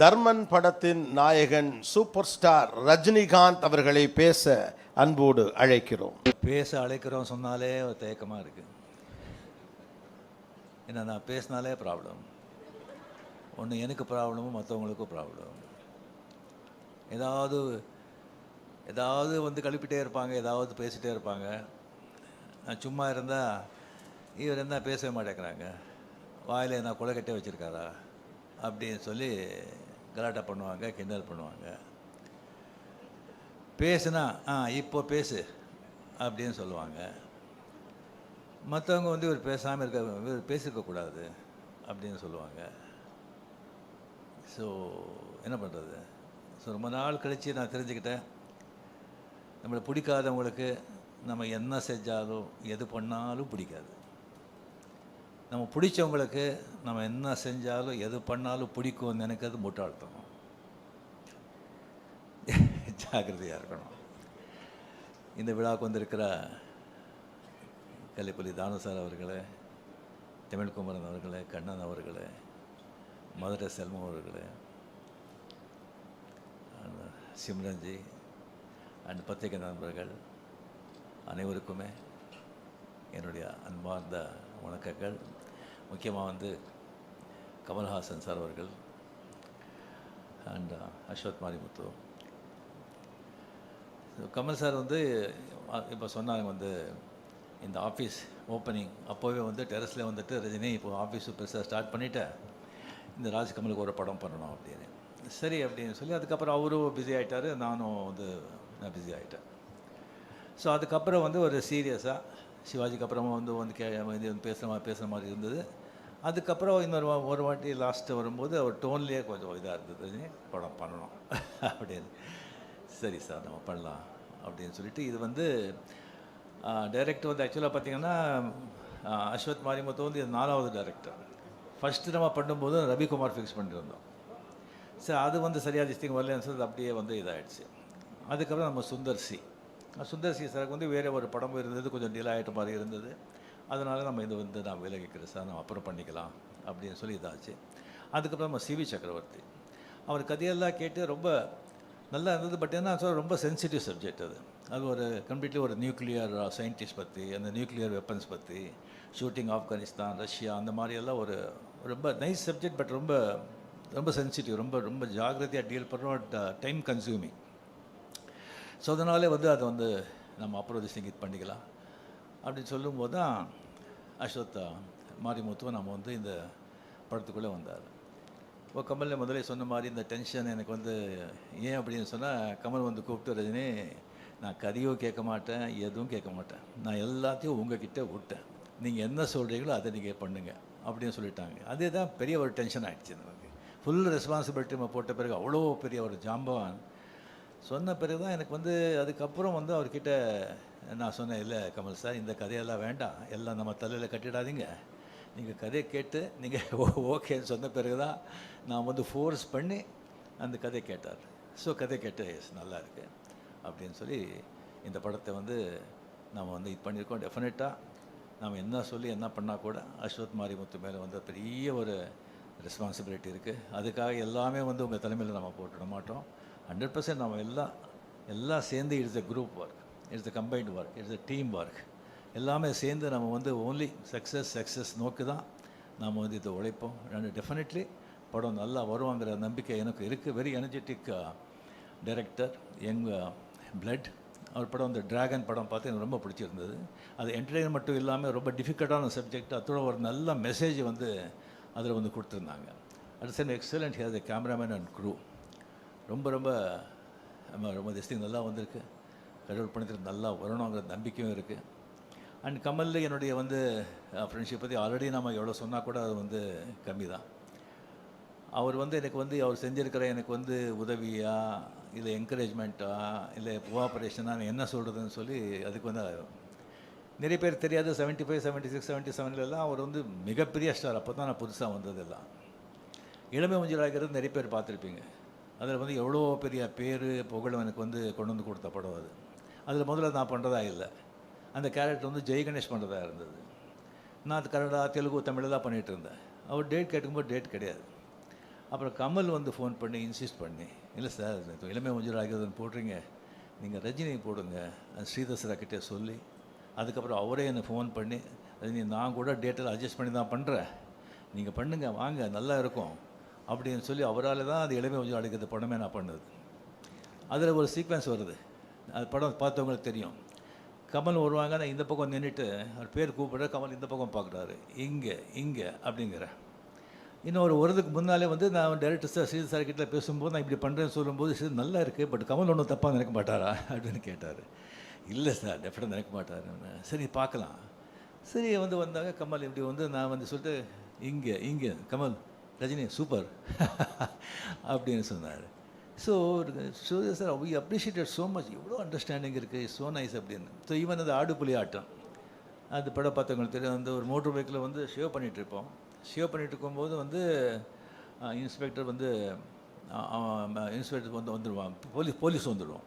தர்மன் படத்தின் நாயகன் சூப்பர் ஸ்டார் ரஜினிகாந்த் அவர்களை பேச அன்போடு அழைக்கிறோம். பேச அழைக்கிறோம் சொன்னாலே ஒரு தயக்கமாக இருக்குது. ஏன்னா நான் பேசினாலே ப்ராப்ளம். ஒன்று எனக்கு ப்ராப்ளமும் மற்றவங்களுக்கும் ப்ராப்ளம். ஏதாவது வந்து கழிப்பிட்டே இருப்பாங்க, ஏதாவது பேசிகிட்டே இருப்பாங்க. நான் சும்மா இருந்தால் இவர் என்ன பேசவே மாட்டேங்கிறாங்க, வாயில் என்ன கொலை கட்டே வச்சுருக்காரா அப்படின்னு சொல்லி கலாட்டா பண்ணுவாங்க, கிண்டல் பண்ணுவாங்க. பேசுனா இப்போ பேசு அப்படின்னு சொல்லுவாங்க. மற்றவங்க வந்து இவர் பேசாமல் இவர் பேசியிருக்கக்கூடாது அப்படின்னு சொல்லுவாங்க. ஸோ என்ன பண்ணுறது? ஸோ ரொம்ப நாள் கழித்து நான் தெரிஞ்சுக்கிட்டேன், நம்மளை பிடிக்காதவங்களுக்கு நம்ம என்ன செஞ்சாலும் எது பண்ணாலும் பிடிக்காது. நம்ம பிடிச்சவங்களுக்கு நம்ம என்ன செஞ்சாலும் எது பண்ணாலும் பிடிக்கும்னு நினைக்கிறது முட்டாள்தனம். ஜாக்கிரதையாக இருக்கணும். இந்த விழாவுக்கு வந்திருக்கிற கல்லிப்பள்ளி தானு சார் அவர்களே, தமிழ்குமரன் அவர்களே, கண்ணன் அவர்களே, மதுரை செல்வம் அவர்களே, சிம்ரன்ஜி அண்ட் பத்திரிகை நண்பர்கள் அனைவருக்குமே என்னுடைய அன்பார்ந்த வணக்கங்கள். முக்கியமாக வந்து கமல்ஹாசன் சார் அவர்கள் அண்ட் அஸ்வத் மாரிமுத்து. கமல் சார் வந்து இப்போ சொன்னாங்க வந்து இந்த ஆஃபீஸ் ஓப்பனிங் அப்போவே வந்து டெரஸில் வந்துட்டு ரஜினி இப்போ ஆஃபீஸ் பெருசாக ஸ்டார்ட் பண்ணிவிட்டேன், இந்த ராஜ்கமலுக்கு ஒரு படம் பண்ணணும் அப்படின்னு. சரி அப்படின்னு சொல்லி அதுக்கப்புறம் அவரும் பிஸி ஆகிட்டார், நானும் வந்து நான் பிஸி ஆகிட்டேன். ஸோ அதுக்கப்புறம் வந்து ஒரு சீரியஸாக சிவாஜிக்கு அப்புறமா வந்து பேசுகிற மாதிரி இருந்தது. அதுக்கப்புறம் ஒரு வாட்டி லாஸ்ட்டு வரும்போது அவர் டோன்லேயே கொஞ்சம் இதாக இருந்தது, படம் பண்ணணும் அப்படின்னு. சரி சார் நம்ம பண்ணலாம் அப்படின்னு சொல்லிட்டு இது வந்து டைரக்டர் வந்து ஆக்சுவலாக பார்த்திங்கன்னா அஸ்வத் மாரிமுத்து வந்து இது 4வது டைரக்டர். ஃபஸ்ட்டு நம்ம பண்ணும்போது ரவிக்குமார் ஃபிக்ஸ் பண்ணியிருந்தோம். சரி அது வந்து சரியாக டிஸ்டிங் வரலன்னு சொல்லி அப்படியே வந்து இதாகிடுச்சு. அதுக்கப்புறம் நம்ம சுந்தர் சி சாருக்கு வந்து வேறு ஒரு படம் இருந்தது, கொஞ்சம் டிலே ஆகிட்ட மாதிரி இருந்தது. அதனால் நம்ம இது வந்து நான் விலகிக்கிறேன் சார், நம்ம அப்புறம் பண்ணிக்கலாம் அப்படின்னு சொல்லி இதாச்சு. அதுக்கப்புறம் நம்ம சிவி சக்கரவர்த்தி அவர் கதையெல்லாம் கேட்டு ரொம்ப நல்லா இருந்தது. பட் என்ன சொல்ல ரொம்ப சென்சிட்டிவ் சப்ஜெக்ட் அது ஒரு கம்ப்ளீட்லி ஒரு நியூக்ளியர் சயின்டிஸ்ட் பற்றி, அந்த நியூக்ளியர் வெப்பன்ஸ் பற்றி, ஷூட்டிங் ஆப்கானிஸ்தான், ரஷ்யா, அந்த மாதிரியெல்லாம் ஒரு ரொம்ப நைஸ் சப்ஜெக்ட். பட் ரொம்ப ரொம்ப சென்சிட்டிவ், ரொம்ப ரொம்ப ஜாகிரதையாக டீல் பண்ணுறோம், டைம் கன்சியூமிங். ஸோ அதனாலே வந்து அதை வந்து நம்ம அப்புறம் இது பண்ணிக்கலாம் அப்படின்னு சொல்லும்போது தான் அஸ்வத் மாரிமுத்துவை நம்ம வந்து இந்த படத்துக்குள்ளே வந்தார். இப்போ கமலில் முதலே சொன்ன மாதிரி இந்த டென்ஷன் எனக்கு வந்து ஏன் அப்படின்னு சொன்னால், கமல் வந்து கூப்பிட்டு ரஜினி நான் கதையோ கேட்க மாட்டேன், எதுவும் கேட்க மாட்டேன், நான் எல்லாத்தையும் உங்ககிட்ட விட்டேன், நீங்கள் என்ன சொல்கிறீங்களோ அதை நீங்கள் பண்ணுங்கள் அப்படின்னு சொல்லிட்டாங்க. அதே தான் பெரிய ஒரு டென்ஷன் ஆகிடுச்சு நமக்கு. ஃபுல் ரெஸ்பான்சிபிலிட்டி நம்ம போட்ட பிறகு அவ்வளோ பெரிய ஒரு ஜாம்பவான் சொன்ன பிறகு தான் எனக்கு வந்து அதுக்கப்புறம் வந்து அவர்கிட்ட நான் சொன்னேன், இல்லை கமல் சார் இந்த கதையெல்லாம் வேண்டாம், எல்லாம் நம்ம தலையில் கட்டிடாதீங்க, நீங்கள் கதையை கேட்டு நீங்கள் ஓகேன்னு சொன்ன பிறகு தான் நான் வந்து ஃபோர்ஸ் பண்ணி அந்த கதை கேட்டார். ஸோ கதை கேட்டு நல்லா இருக்குது அப்படின்னு சொல்லி இந்த படத்தை வந்து நம்ம வந்து இது பண்ணியிருக்கோம். டெஃபினட்டாக நாம் என்ன சொல்லி என்ன பண்ணால் கூட அஸ்வத் மாரிமுத்து மேலே வந்து பெரிய ஒரு ரெஸ்பான்சிபிலிட்டி இருக்குது. அதுக்காக எல்லாமே வந்து உங்கள் தலைமையில் நம்ம போட்டுட மாட்டோம். 100% நம்ம எல்லாம் சேர்ந்து it's a group work, it's a combined work, it's a team work. எல்லாமே சேர்ந்து நம்ம வந்து ஓன்லி சக்ஸஸ் நோக்கி தான் நாம் வந்து இதை உழைப்போம். அண்ட் டெஃபினெட்லி படம் நல்லா வருவாங்கிற நம்பிக்கை எனக்கு இருக்குது. Very energetic director, young blood. அவர் படம் அந்த டிராகன் படம் பார்த்து எனக்கு ரொம்ப பிடிச்சிருந்தது. அது என்டர்டெயின் மட்டும் இல்லாமல் ரொம்ப டிஃபிகல்ட்டான சப்ஜெக்ட், அதோட ஒரு நல்ல மெசேஜ் வந்து அதில் வந்து கொடுத்துருந்தாங்க. At same excellent has a cameraman and crew. ரொம்ப ரொம்ப ரொம்ப திஸ்டிங் நல்லா வந்திருக்கு. கடவுள் பணத்தில் நல்லா வரணுங்கிற நம்பிக்கையும் இருக்குது. அண்ட் கமல் என்னுடைய வந்து ஃப்ரெண்ட்ஷிப் பற்றி ஆல்ரெடி நம்ம எவ்வளோ சொன்னால் கூட அது வந்து கம்மி தான். அவர் வந்து எனக்கு வந்து அவர் செஞ்சுருக்கிற எனக்கு வந்து உதவியா இல்லை என்கரேஜ்மெண்ட்டா இல்லை கோஆப்ரேஷனாக என்ன சொல்கிறதுன்னு சொல்லி அதுக்கு வந்து நிறைய பேர் தெரியாது. 75, 76, 77 அவர் வந்து மிகப்பெரிய ஸ்டார். அப்போ தான் நான் புதுசாக வந்ததெல்லாம் இளமை மஞ்சளாகிறது நிறைய பேர் பார்த்துருப்பீங்க. அதில் வந்து எவ்வளோ பெரிய பேர் புகழும் எனக்கு வந்து கொண்டு வந்து கொடுத்த படம் அது. அதில் முதல்ல நான் பண்ணுறதா இல்லை, அந்த கேரக்டர் வந்து ஜெய் கணேஷ் பண்ணுறதா இருந்தது. நான் அது கன்னடா, தெலுங்கு, தமிழ் தான் பண்ணிகிட்டு இருந்தேன். அவர் டேட் கேட்கும்போது டேட் கிடையாது. அப்புறம் கமல் வந்து ஃபோன் பண்ணி இன்சிஸ்ட் பண்ணி, இல்லை சார் இளமை மஞ்சள் ஆகிறதுன்னு போடுறீங்க, நீங்கள் ரஜினி போடுங்க ஸ்ரீதர் சார்கிட்டே சொல்லி, அதுக்கப்புறம் அவரே என்னை ஃபோன் பண்ணி, ரஜினி நான் கூட டேட்டில் அட்ஜஸ்ட் பண்ணி தான் பண்ணுறேன், நீங்கள் பண்ணுங்கள் வாங்க நல்லா இருக்கும் அப்படின்னு சொல்லி அவரால் தான் அது இளமை மஞ்சள் அடிக்கிறது படமே நான் பண்ணது. அதில் ஒரு சீக்வன்ஸ் வருது, அது படம் பார்த்தவங்களுக்கு தெரியும். கமல் வருவாங்க, நான் இந்த பக்கம் நின்றுட்டு அவர் பேர் கூப்பிட்ற, கமல் இந்த பக்கம் பார்க்குறாரு, இங்கே அப்படிங்கிற. இன்னும் ஒரு வருதுக்கு முன்னாலே வந்து நான் டைரக்டர் சார் ஸ்ரீதர் சார் கிட்ட பேசும்போது நான் இப்படி பண்ணுறேன்னு சொல்லும்போது சரி நல்லா இருக்குது, பட் கமல் ஒன்றும் தப்பாக நினைக்க மாட்டாரா அப்படின்னு கேட்டார். இல்லை சார் டெஃபினட்டாக நினைக்க மாட்டார். சரி பார்க்கலாம். சரி வந்து வந்தாங்க கமல் இப்படி வந்து நான் வந்து சொல்லிட்டு இங்கே கமல் ரஜினி சூப்பர் அப்படின்னு சொன்னார். So sir we appreciated so much, இவ்வளோ அண்டர்ஸ்டாண்டிங் இருக்குது, ஸோ நைஸ் அப்படின்னு. ஸோ ஈவன் அந்த ஆடுபுலி ஆட்டம், அது படம் பார்த்தவங்களுக்கு தெரியும். வந்து ஒரு மோட்டர் பைக்கில் வந்து ஷேவ் பண்ணிகிட்ருப்போம். ஷேவ் பண்ணிகிட்டு இருக்கும்போது வந்து இன்ஸ்பெக்டர் வந்து இன்ஸ்பெக்டர் வந்துடுவான், போலீஸ் வந்துடுவோம்.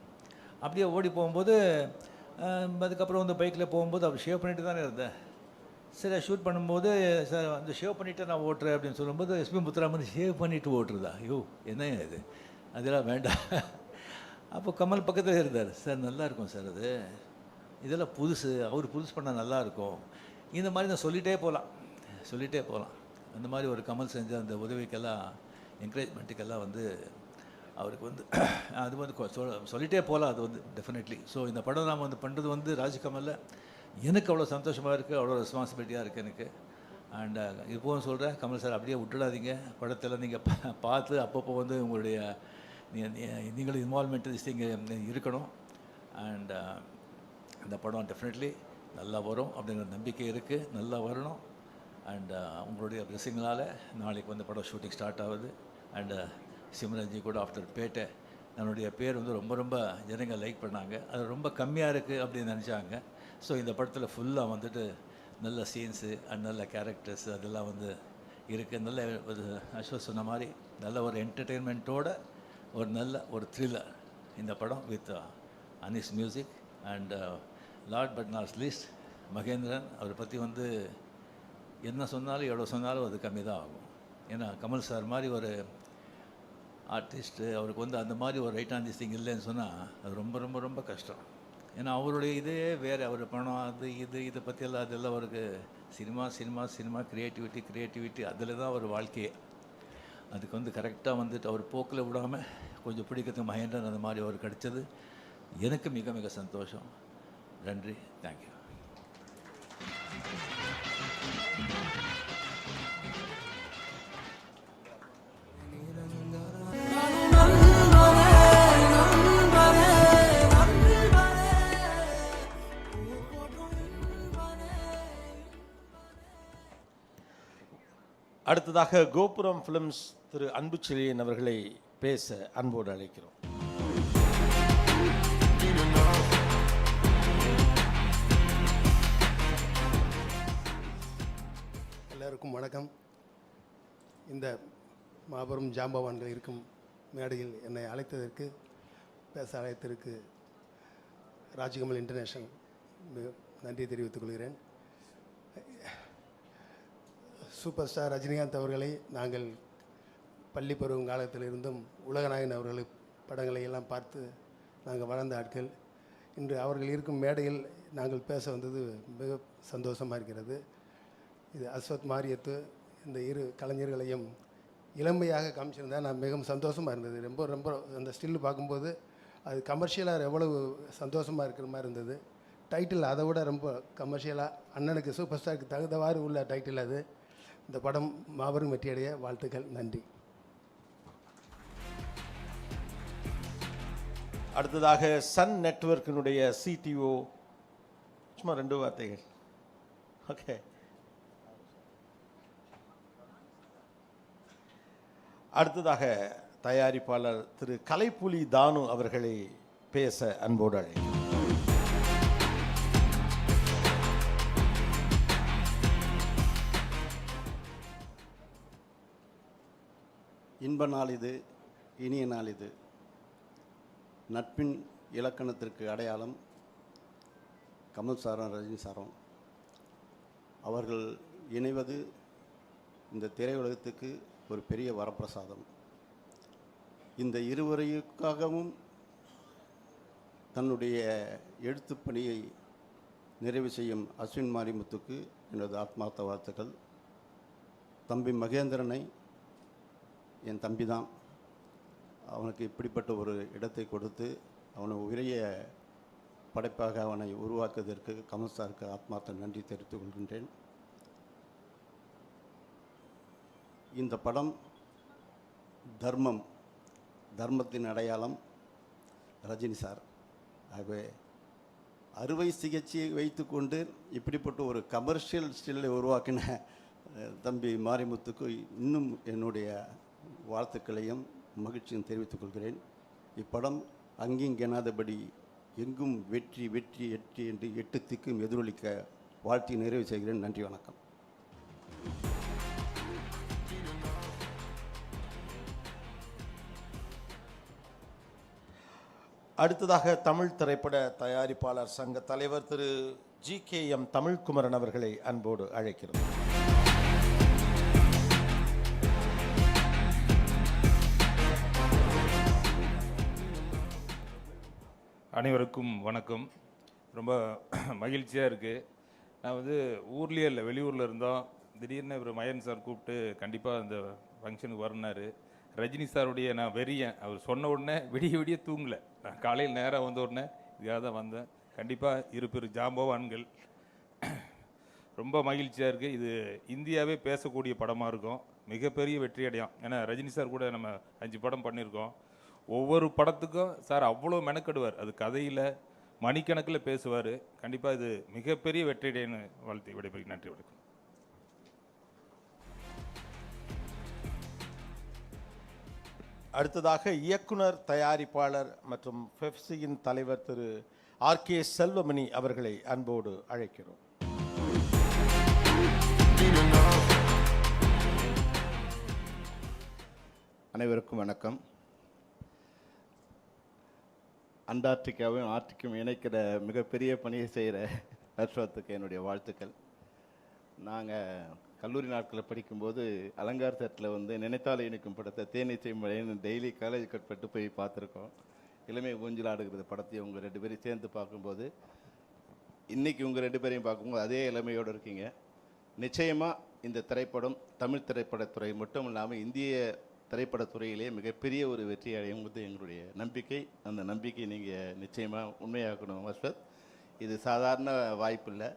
அப்படியே ஓடி போகும்போது அதுக்கப்புறம் வந்து பைக்கில் போகும்போது அவர் ஷேவ் பண்ணிட்டு தானே இருந்தேன். சரி ஷூட் பண்ணும்போது சார் அந்த ஷேவ் பண்ணிவிட்டு நான் ஓட்டுறேன் அப்படின்னு சொல்லும்போது எஸ்பி முத்துராமன் ஷேவ் பண்ணிவிட்டு ஓட்டுறதா, ஐயோ என்ன இது, அதெல்லாம் வேண்டாம். அப்போ கமல் பக்கத்தில் இருந்தார். சார் நல்லா இருக்கும் சார், அது இதெல்லாம் புதுசு, அவர் புதுசு பண்ணால் நல்லாயிருக்கும். இந்த மாதிரி நான் சொல்லிகிட்டே போகலாம். அந்த மாதிரி ஒரு கமல் செஞ்ச அந்த உதவிக்கெல்லாம் என்கரேஜ்மெண்ட்டுக்கெல்லாம் வந்து அவருக்கு வந்து அது வந்து சொல்லிகிட்டே போகலாம். அது வந்து டெஃபினெட்லி. ஸோ இந்த படம் நாம் வந்து பண்ணுறது வந்து ராஜ்கமலில் எனக்கு அவ்வளோ சந்தோஷமாக இருக்குது, அவ்வளோ ரெஸ்பான்சிபிலிட்டியாக இருக்குது எனக்கு. அண்ட் இப்போவும் சொல்கிறேன், கமல் சார் அப்படியே விட்டுடாதீங்க. படத்தில் நீங்கள் பார்த்து அப்பப்போ வந்து உங்களுடைய நீங்களும் இன்வால்மெண்ட் இங்கே இருக்கணும். அண்ட் அந்த படம் டெஃபினெட்லி நல்லா வரும் அப்படிங்கிற நம்பிக்கை இருக்குது, நல்லா வரணும். அண்ட் உங்களுடைய பிளெஸிங்களால் நாளைக்கு வந்து படம் ஷூட்டிங் ஸ்டார்ட் ஆகுது. அண்டு சிம்ரன்ஜி கூட ஆஃப்டர் பேட்டை என்னுடைய பேர் வந்து ரொம்ப ஜனங்க லைக் பண்ணாங்க. அது ரொம்ப கம்மியாக இருக்குது அப்படின்னு நினச்சாங்க. ஸோ இந்த படத்தில் ஃபுல்லாக வந்துட்டு நல்ல சீன்ஸு அண்ட் நல்ல கேரக்டர்ஸ் அதெல்லாம் வந்து இருக்குது. நல்ல ஒரு அஸ்வத் சொன்ன மாதிரி நல்ல ஒரு என்டர்டெயின்மெண்ட்டோட ஒரு த்ரில்லர் இந்த படம் with Anis music. And Lord but not least Mahendran, அவரை பற்றி வந்து என்ன சொன்னாலும் எவ்வளோ சொன்னாலும் அது கம்மி தான் ஆகும். ஏன்னா கமல் சார் மாதிரி ஒரு ஆர்டிஸ்ட்டு, அவருக்கு வந்து அந்த மாதிரி ஒரு ரைட் ஆன் திஸ் திங் இல்லைன்னு சொன்னால் அது ரொம்ப கஷ்டம். ஏன்னா அவருடைய இதே வேறு, அவர் பணம் அது இதை பற்றியெல்லாம் அதெல்லாம் அவருக்கு சினிமா க்ரியேட்டிவிட்டி அதில் தான் அவர் வாழ்க்கையே. அதுக்கு வந்து கரெக்டாக வந்துட்டு அவர் போக்கில் விடாமல் கொஞ்சம் பிடிக்கிறதுக்கு மகேந்திரன் அந்த மாதிரி அவர் கிடைச்சது எனக்கு மிக சந்தோஷம். நன்றி, தேங்க்யூ. அடுத்ததாக கோபுரம் ஃபிலிம்ஸ் திரு அன்புச்செழியன் அவர்களை பேச அன்போடு அழைக்கிறோம். எல்லாருக்கும் வணக்கம். இந்த மாபெரும் ஜாம்பவான்கள் இருக்கும் மேடையில் என்னை அழைத்ததற்கு, பேச அழைத்ததற்கு ராஜ்கமல் இன்டர்நேஷனல் நன்றி தெரிவித்துக் கொள்கிறேன். சூப்பர் ஸ்டார் ரஜினிகாந்த் அவர்களை நாங்கள் பள்ளி பருவம் காலத்திலிருந்தும் உலகநாயகன் அவர்கள் படங்களை எல்லாம் பார்த்து நாங்கள் வளர்ந்த ஆட்கள். இன்று அவர்கள் இருக்கும் மேடையில் நாங்கள் பேச வந்தது மிக சந்தோஷமாக இருக்கிறது. இது அஸ்வத் மாரியத்து இந்த இரு கலைஞர்களையும் இளமையாக காமிச்சிருந்தால் நான் மிகவும் சந்தோஷமாக இருந்தது. ரொம்ப அந்த ஸ்டில்லு பார்க்கும்போது அது கமர்ஷியலாக எவ்வளவு சந்தோஷமாக இருக்கிற மாதிரி இருந்தது. டைட்டில் அதை விட ரொம்ப கமர்ஷியலாக அண்ணனுக்கு சூப்பர் ஸ்டாருக்கு தகுந்தவாறு உள்ள டைட்டில் அது. இந்த படம் மாபெரும் வெற்றியடைய வாழ்த்துக்கள். நன்றி. அடுத்ததாக சன் நெட்வொர்க்கினுடைய சிடிஓ, சும்மா 2 வார்த்தைகள். ஓகே. அடுத்ததாக தயாரிப்பாளர் திரு கலைப்புலி தானு அவர்களை பேச அன்போடு அழைக்கிறேன். இன்ப நாள் இது, இனிய நாள் இது. நட்பின் இலக்கணத்திற்கு அடையாளம் கமல் சாரும் ரஜினி சாரும். அவர்கள் இணைவது இந்த திரையுலகத்துக்கு ஒரு பெரிய வரப்பிரசாதம். இந்த இருவரைக்காகவும் தன்னுடைய எழுத்துப் பணியை நிறைவு செய்யும் அஸ்வின் மாரிமுத்துக்கு எனது ஆத்மார்த்த வாழ்த்துக்கள். தம்பி மகேந்திரனை, என் தம்பி தான், அவனுக்கு இப்படிப்பட்ட ஒரு இடத்தை கொடுத்து அவனை உரிய படைப்பாக அவனை உருவாக்குவதற்கு கமல் சாருக்கு ஆத்மார்த்த நன்றி தெரிவித்துக் கொள்கின்றேன். இந்த படம் தர்மத்தின் அடையாளம் ரஜினி சார். ஆகவே அறுவை சிகிச்சையை வைத்துக்கொண்டு இப்படிப்பட்ட ஒரு கமர்ஷியல் ஸ்டில்லை உருவாக்கின தம்பி மாரிமுத்துக்கு இன்னும் என்னுடைய வாழ்த்துக்களையும் மகிழ்ச்சியும் தெரிவித்துக் கொள்கிறேன். இப்படம் அங்கிங்கெனாதபடி எங்கும் வெற்றி வெற்றி வெற்றி என்று 8 திக்கும் எதிரொலிக்க வாழ்த்தி நிறைவு செய்கிறேன். நன்றி, வணக்கம். அடுத்ததாக தமிழ் திரைப்பட தயாரிப்பாளர் சங்க தலைவர் திரு GKM தமிழ்குமரன் அவர்களை அன்போடு அழைக்கிறோம். அனைவருக்கும் வணக்கம். ரொம்ப மகிழ்ச்சியாக இருக்குது. நான் ஊர்லேயே இல்லை, வெளியூரில் இருந்தோம். திடீர்னு இவர் மயன் சார் கூப்பிட்டு கண்டிப்பாக அந்த ஃபங்க்ஷனுக்கு வரனார். ரஜினி சாருடைய நான் வெறியன். அவர் சொன்ன உடனே விடிய தூங்கலை. நான் காலையில் நேராக வந்த உடனே இதுக்காக தான் வந்தேன். கண்டிப்பாக இருப்பெரு ஜாம்பவான்கள். ரொம்ப மகிழ்ச்சியாக இருக்குது. இது இந்தியாவே பேசக்கூடிய படமாக இருக்கும். மிகப்பெரிய வெற்றி அடையும். ஏன்னா ரஜினி சார் கூட நம்ம 5 படம் பண்ணியிருக்கோம். ஒவ்வொரு படத்துக்கும் சார் அவ்வளோ மெனக்கெடுவார். அது கதையில் மணிக்கணக்கில் பேசுவார். கண்டிப்பாக இது மிகப்பெரிய வெற்றியடைன்னு வாழ்த்து விடைபெறுகிறேன். நன்றி, வணக்கம். அடுத்ததாக இயக்குனர், தயாரிப்பாளர் மற்றும் பெப்சியின் தலைவர் திரு RK செல்வமணி அவர்களை அன்போடு அழைக்கிறோம். அனைவருக்கும் வணக்கம். அண்டார்டிகாவையும் ஆர்டிக்கும் இணைக்கிற மிகப்பெரிய பணியை செய்கிற அஸ்வத்துக்கு என்னுடைய வாழ்த்துக்கள். நாங்கள் கல்லூரி நாட்களில் படிக்கும்போது அலங்கார் தேட்டரில் நினைத்தாலே இணைக்கும் படத்தை தேனீச்சை மழைன்னு டெய்லி காலேஜ் கட்பட்டு போய் பார்த்துருக்கோம். இளமை ஊஞ்சல் ஆடுகிறது படத்தையும் உங்கள் 2 பேரையும் சேர்ந்து பார்க்கும்போது, இன்றைக்கி உங்கள் 2 பேரையும் பார்க்கும்போது அதே இளமையோடு இருக்கீங்க. நிச்சயமாக இந்த திரைப்படம் தமிழ் திரைப்படத்துறை மட்டும் இல்லாமல் இந்திய திரைப்படத்துறையிலே மிகப்பெரிய ஒரு வெற்றி அடையும்போது எங்களுடைய நம்பிக்கை. அந்த நம்பிக்கை நீங்கள் நிச்சயமாக உண்மையாக்கணும் அஸ்வத். இது சாதாரண வாய்ப்பு இல்லை.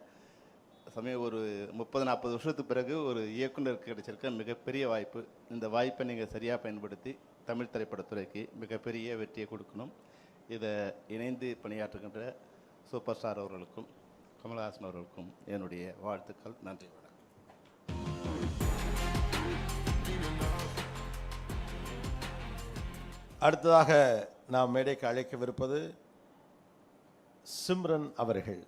சமயம் ஒரு 30-40 வருஷத்துக்கு பிறகு ஒரு இயக்குனருக்கு கிடைச்சிருக்க மிகப்பெரிய வாய்ப்பு. இந்த வாய்ப்பை நீங்கள் சரியாக பயன்படுத்தி தமிழ் திரைப்படத்துறைக்கு மிகப்பெரிய வெற்றியை கொடுக்கணும். இதை இணைந்து பணியாற்றுகின்ற சூப்பர் ஸ்டார் அவர்களுக்கும் கமல்ஹாசன் அவர்களுக்கும் என்னுடைய வாழ்த்துக்கள். நன்றி, வணக்கம். அடுத்ததாக நாம் மேடைக்கு அழைக்கவிருப்பது சிம்ரன் அவர்கள்.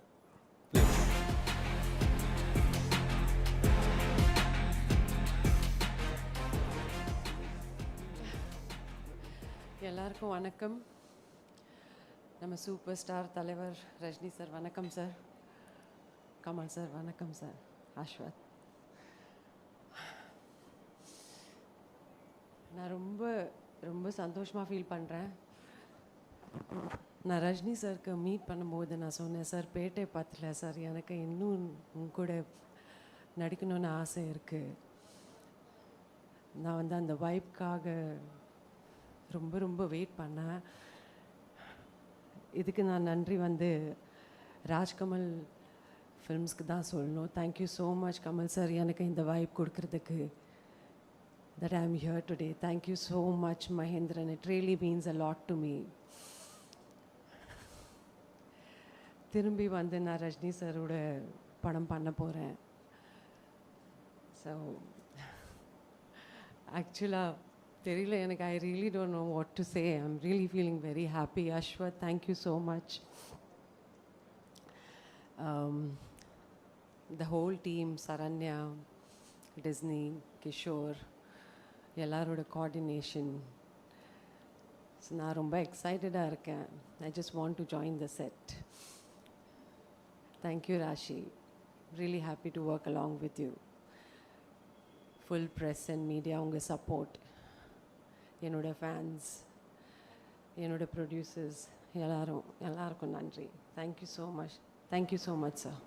எல்லாருக்கும் வணக்கம். நம்ம சூப்பர் ஸ்டார் தலைவர் ரஜினி சார் வணக்கம் சார். கமல் சார் வணக்கம் சார். அஸ்வத், நான் ரொம்ப ரொம்ப சந்தோஷமாக ஃபீல் பண்ணுறேன். நான் ரஜினி சாருக்கு மீட் பண்ணும்போது நான் சொன்னேன், சார் பேட்டை பார்த்துல சார் எனக்கு இன்னும் உங்க கூட நடிக்கணும்னு ஆசை இருக்குது. நான் அந்த வைப்காக ரொம்ப ரொம்ப வெயிட் பண்ணேன். இதுக்கு நான் நன்றி ராஜ்கமல் ஃபிலிம்ஸ்க்கு தான் சொல்லணும். Thank you so much Kamal sir எனக்கு இந்த வைப் கொடுக்கறதுக்கு. That I am here today. Thank you so much, Mahendran. It really means a lot to me. திரும்பி நான் ரஜினி சாரோட படம் பண்ண போகிறேன். ஸோ ஆக்சுவலாக தெரியல எனக்கு. I really don't know what to say. I'm really feeling very happy. Ashwath, thank you so much. The whole team, Saranya, Disney, Kishore, எல்லாரோட கோஆர்டினேஷன். ஸோ நான் ரொம்ப எக்ஸைட்டடாக இருக்கேன். I just want to join the set. Thank you Raashi. Really happy to work along with you. Full press and media உங்கள் support, என்னோட fans, என்னோட producers எல்லாருக்கும் நன்றி. Thank you so much. Thank you so much sir.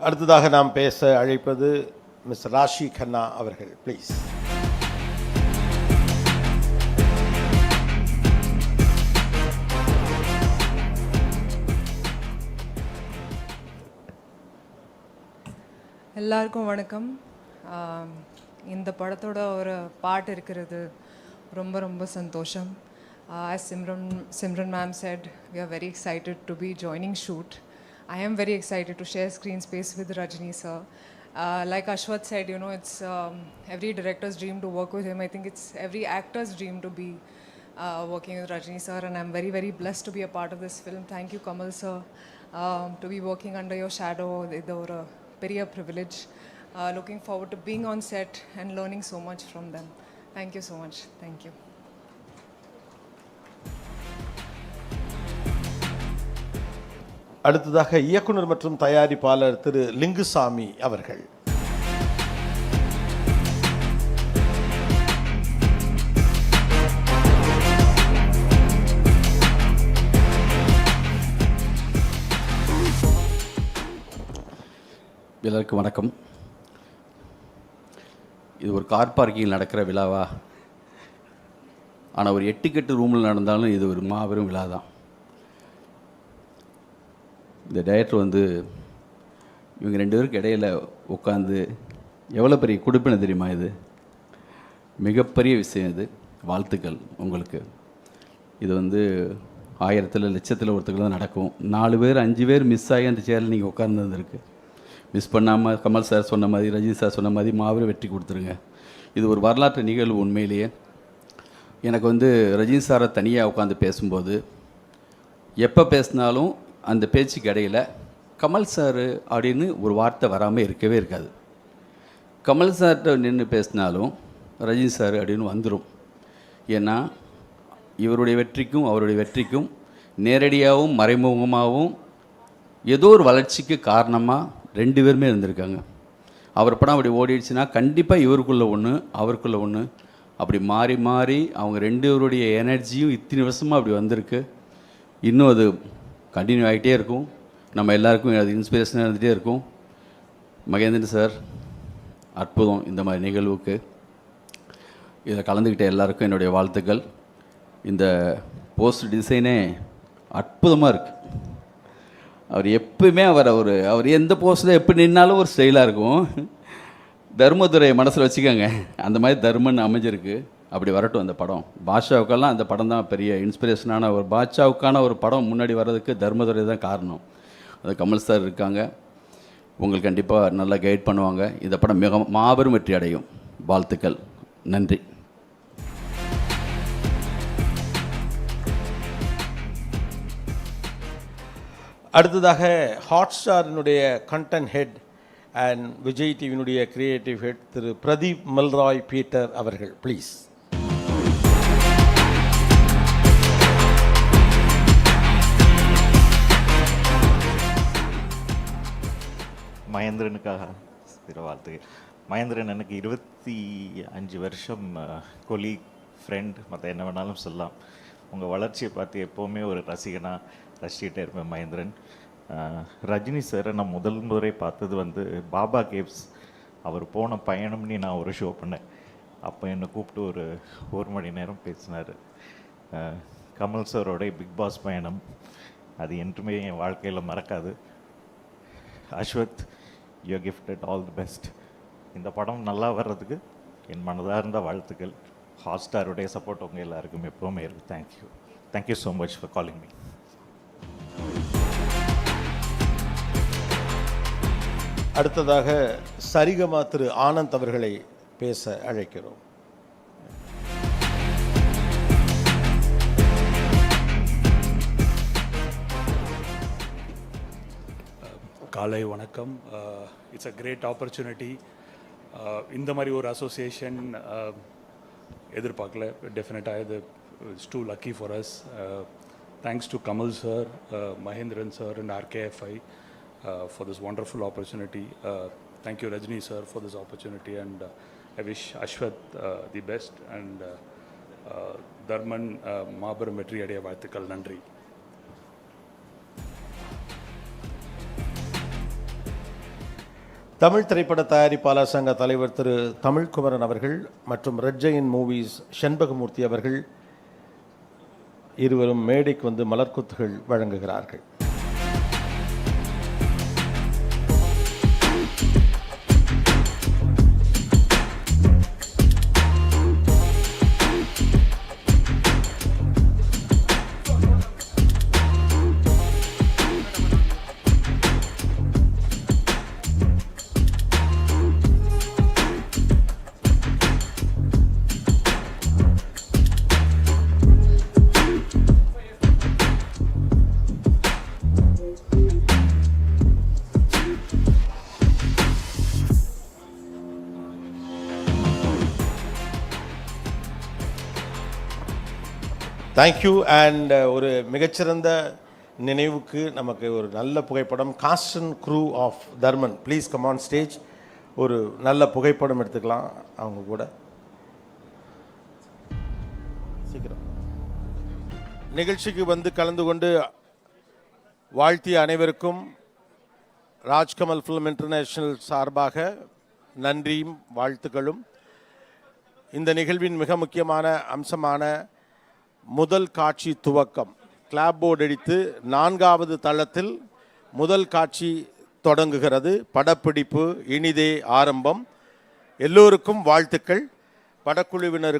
அடுத்ததாக நாம் பேச அழைப்பது மிஸ் ராஷி கண்ணா அவர்கள். ப்ளீஸ். எல்லாருக்கும் வணக்கம். இந்த படத்தோட ஒரு பாட்டு இருக்கிறது ரொம்ப ரொம்ப சந்தோஷம். As Simran ma'am said, we are very excited to be joining shoot. I am very excited to share screen space with Rajni sir. Like Ashwath said, you know, it's every director's dream to work with him. I think it's every actor's dream to be working with Rajni sir, and I'm very, very blessed to be a part of this film. Thank you, Kamal sir, to be working under your shadow. It's a very privilege. Looking forward to being on set and learning so much from them. Thank you so much. Thank you. அடுத்ததாக இயக்குனர் மற்றும் தயாரிப்பாளர் திரு லிங்குசாமி அவர்கள். எல்லாருக்கும் வணக்கம். இது ஒரு car பார்க்கிங்கில் நடக்கிற விழாவா? ஆனால் ஒரு 8 ரூமில் நடந்தாலும் இது ஒரு மாபெரும் விழா தான். இந்த டைரக்டர் வந்து இவங்க 2 பேருக்கு இடையில் உட்காந்து எவ்வளோ பெரிய கொடுப்பினை தெரியுமா? இது மிகப்பெரிய விஷயம். இது வாழ்த்துக்கள் உங்களுக்கு. இது வந்து 1000 லட்சத்தில் ஒருத்தருக்கு தான் நடக்கும். 4 பேர் 5 பேர் மிஸ் ஆகி அந்த சேரில் நீங்கள் உட்கார்ந்துருக்கு. மிஸ் பண்ணாமல் கமல் சார் சொன்ன மாதிரி, ரஜினி சார் சொன்ன மாதிரி மாபெரும் வெற்றி கொடுத்துருங்க. இது ஒரு வரலாற்று நிகழ்வு. உண்மையிலேயே எனக்கு வந்து ரஜினி சாரை தனியாக உட்காந்து பேசும்போது எப்போ பேசினாலும் அந்த பேச்சுக்கு இடையில் கமல் சார் அப்படின்னு ஒரு வார்த்தை வராமல் இருக்கவே இருக்காது. கமல் சார்கிட்ட நின்று பேசினாலும் ரஜினி சார் அப்படின்னு வந்துடும். ஏன்னா இவருடைய வெற்றிக்கும் அவருடைய வெற்றிக்கும் நேரடியாகவும் மறைமுகமாகவும் ஏதோ ஒரு வளர்ச்சிக்கு காரணமாக 2 பேருமே இருந்திருக்காங்க. அவர் படம் அப்படி ஓடிடுச்சுன்னா கண்டிப்பாக இவருக்குள்ளே ஒன்று அவருக்குள்ளே ஒன்று அப்படி மாறி மாறி அவங்க 2 பேருடைய எனர்ஜியும் இத்தனை வருஷமாக அப்படி வந்திருக்கு. இன்னும் அது கண்டினியூ ஆகிட்டே இருக்கும். நம்ம எல்லாருக்கும் அது இன்ஸ்பிரேஷனாக இருந்துகிட்டே இருக்கும். மகேந்திரன் சார் அற்புதம். இந்த மாதிரி நிகழ்வுக்கு இதில் கலந்துக்கிட்ட எல்லாருக்கும் என்னுடைய வாழ்த்துக்கள். இந்த போஸ்ட் டிசைனே அற்புதமாக இருக்குது. அவர் எப்பவுமே அவர் எந்த போஸ்ட்டில் எப்படி நின்னாலும் ஒரு ஸ்டைலாக இருக்கும். தர்மதுரையை மனசில் வச்சுக்கோங்க. அந்த மாதிரி தர்மன் அமைஞ்சிருக்கு. அப்படி வரட்டும் அந்த படம். பாட்ஷாவுக்கெல்லாம் அந்த படம் தான் பெரிய இன்ஸ்பிரேஷனான ஒரு பாட்ஷாவுக்கான ஒரு படம் முன்னாடி வர்றதுக்கு தர்மதுரை தான் காரணம். அது கமல் சார் இருக்காங்க. உங்களுக்கு கண்டிப்பாக நல்லா கைட் பண்ணுவாங்க. இந்த படம் மிக மாபெரும் வெற்றி அடையும். வாழ்த்துக்கள். நன்றி. அடுத்ததாக ஹாட்ஸ்டாரினுடைய கண்டென்ட் ஹெட் அண்ட் விஜய் டிவியினுடைய கிரியேட்டிவ் ஹெட் திரு பிரதீப் மல்ராய் பீட்டர் அவர்கள் ப்ளீஸ். மகேந்திரனுக்காக சில வாழ்த்துக்கள். மகேந்திரன் எனக்கு 25 வருஷம் கொலீக், ஃப்ரெண்ட், மற்ற என்ன வேணாலும் சொல்லலாம். உங்கள் வளர்ச்சியை பார்த்து எப்போவுமே ஒரு ரசிகனாக ரசிச்சுக்கிட்டே இருப்பேன் மகேந்திரன். ரஜினி சாரை நான் முதல் முறை பார்த்தது வந்து பாபா கேவ்ஸ். அவர் போன பயணம்னு நான் ஒரு ஷோ பண்ணேன். அப்போ என்னை கூப்பிட்டு ஒரு மணி நேரம் பேசினார். கமல் சாரோட பிக் பாஸ் பயணம் அது என்றுமே என் வாழ்க்கையில் மறக்காது. Ashwath, you gifted all the best. இந்த படம் நல்லா வர்றதுக்கு என் மனதார்ந்த வாழ்த்துக்கள். ஹாட்ஸ்டாருடைய சப்போர்ட் உங்கள் எல்லாருக்கும் எப்போவுமே இருக்குது. Thank you. Thank you so much for calling me. அடுத்ததாக சரிகமா திரு ஆனந்த் அவர்களை பேச அழைக்கிறோம். காலை வணக்கம். It's a great opportunity. இந்த மாதிரி ஒரு அசோசியேஷன் எதிர்பார்க்கல. டெஃபினட்டாக இது it's too lucky for us. Thanks to Kamal sir, Mahendran sir and RKFI for this wonderful opportunity. Thank you Rajni sir for this opportunity, and I wish Ashwath the best, and Dharman மாபெரும் வெற்றி அடைய வாழ்த்துக்கள். நன்றி. தமிழ் திரைப்பட தயாரிப்பாளர் சங்க தலைவர் திரு தமிழ்குமரன் அவர்கள் மற்றும் ரெட் ஜெயின் மூவிஸ் செண்பகமூர்த்தி அவர்கள் இருவரும் மேடைக்கு வந்து மலர்கொத்துகள் வழங்குகிறார்கள். தேங்க்யூ. அண்ட் ஒரு மிகச்சிறந்த நினைவுக்கு நமக்கு ஒரு நல்ல புகைப்படம். Cast and crew of Dharman, please come on stage. ஒரு நல்ல புகைப்படம் எடுத்துக்கலாம் அவங்க கூட. சீக்கிரம் நிகழ்ச்சிக்கு வந்து கலந்து கொண்டு வாழ்த்திய அனைவருக்கும் ராஜ்கமல் ஃபிலிம் இன்டர்நேஷனல் சார்பாக நன்றியும் வாழ்த்துக்களும். இந்த நிகழ்வின் மிக முக்கியமான அம்சமான முதல் காட்சி துவக்கம், கிளாப் போர்டு அடித்து 4வது தளத்தில் முதல் காட்சி தொடங்குகிறது. படப்பிடிப்பு இனிதே ஆரம்பம். எல்லோருக்கும் வாழ்த்துக்கள். படக்குழுவினருக்கும்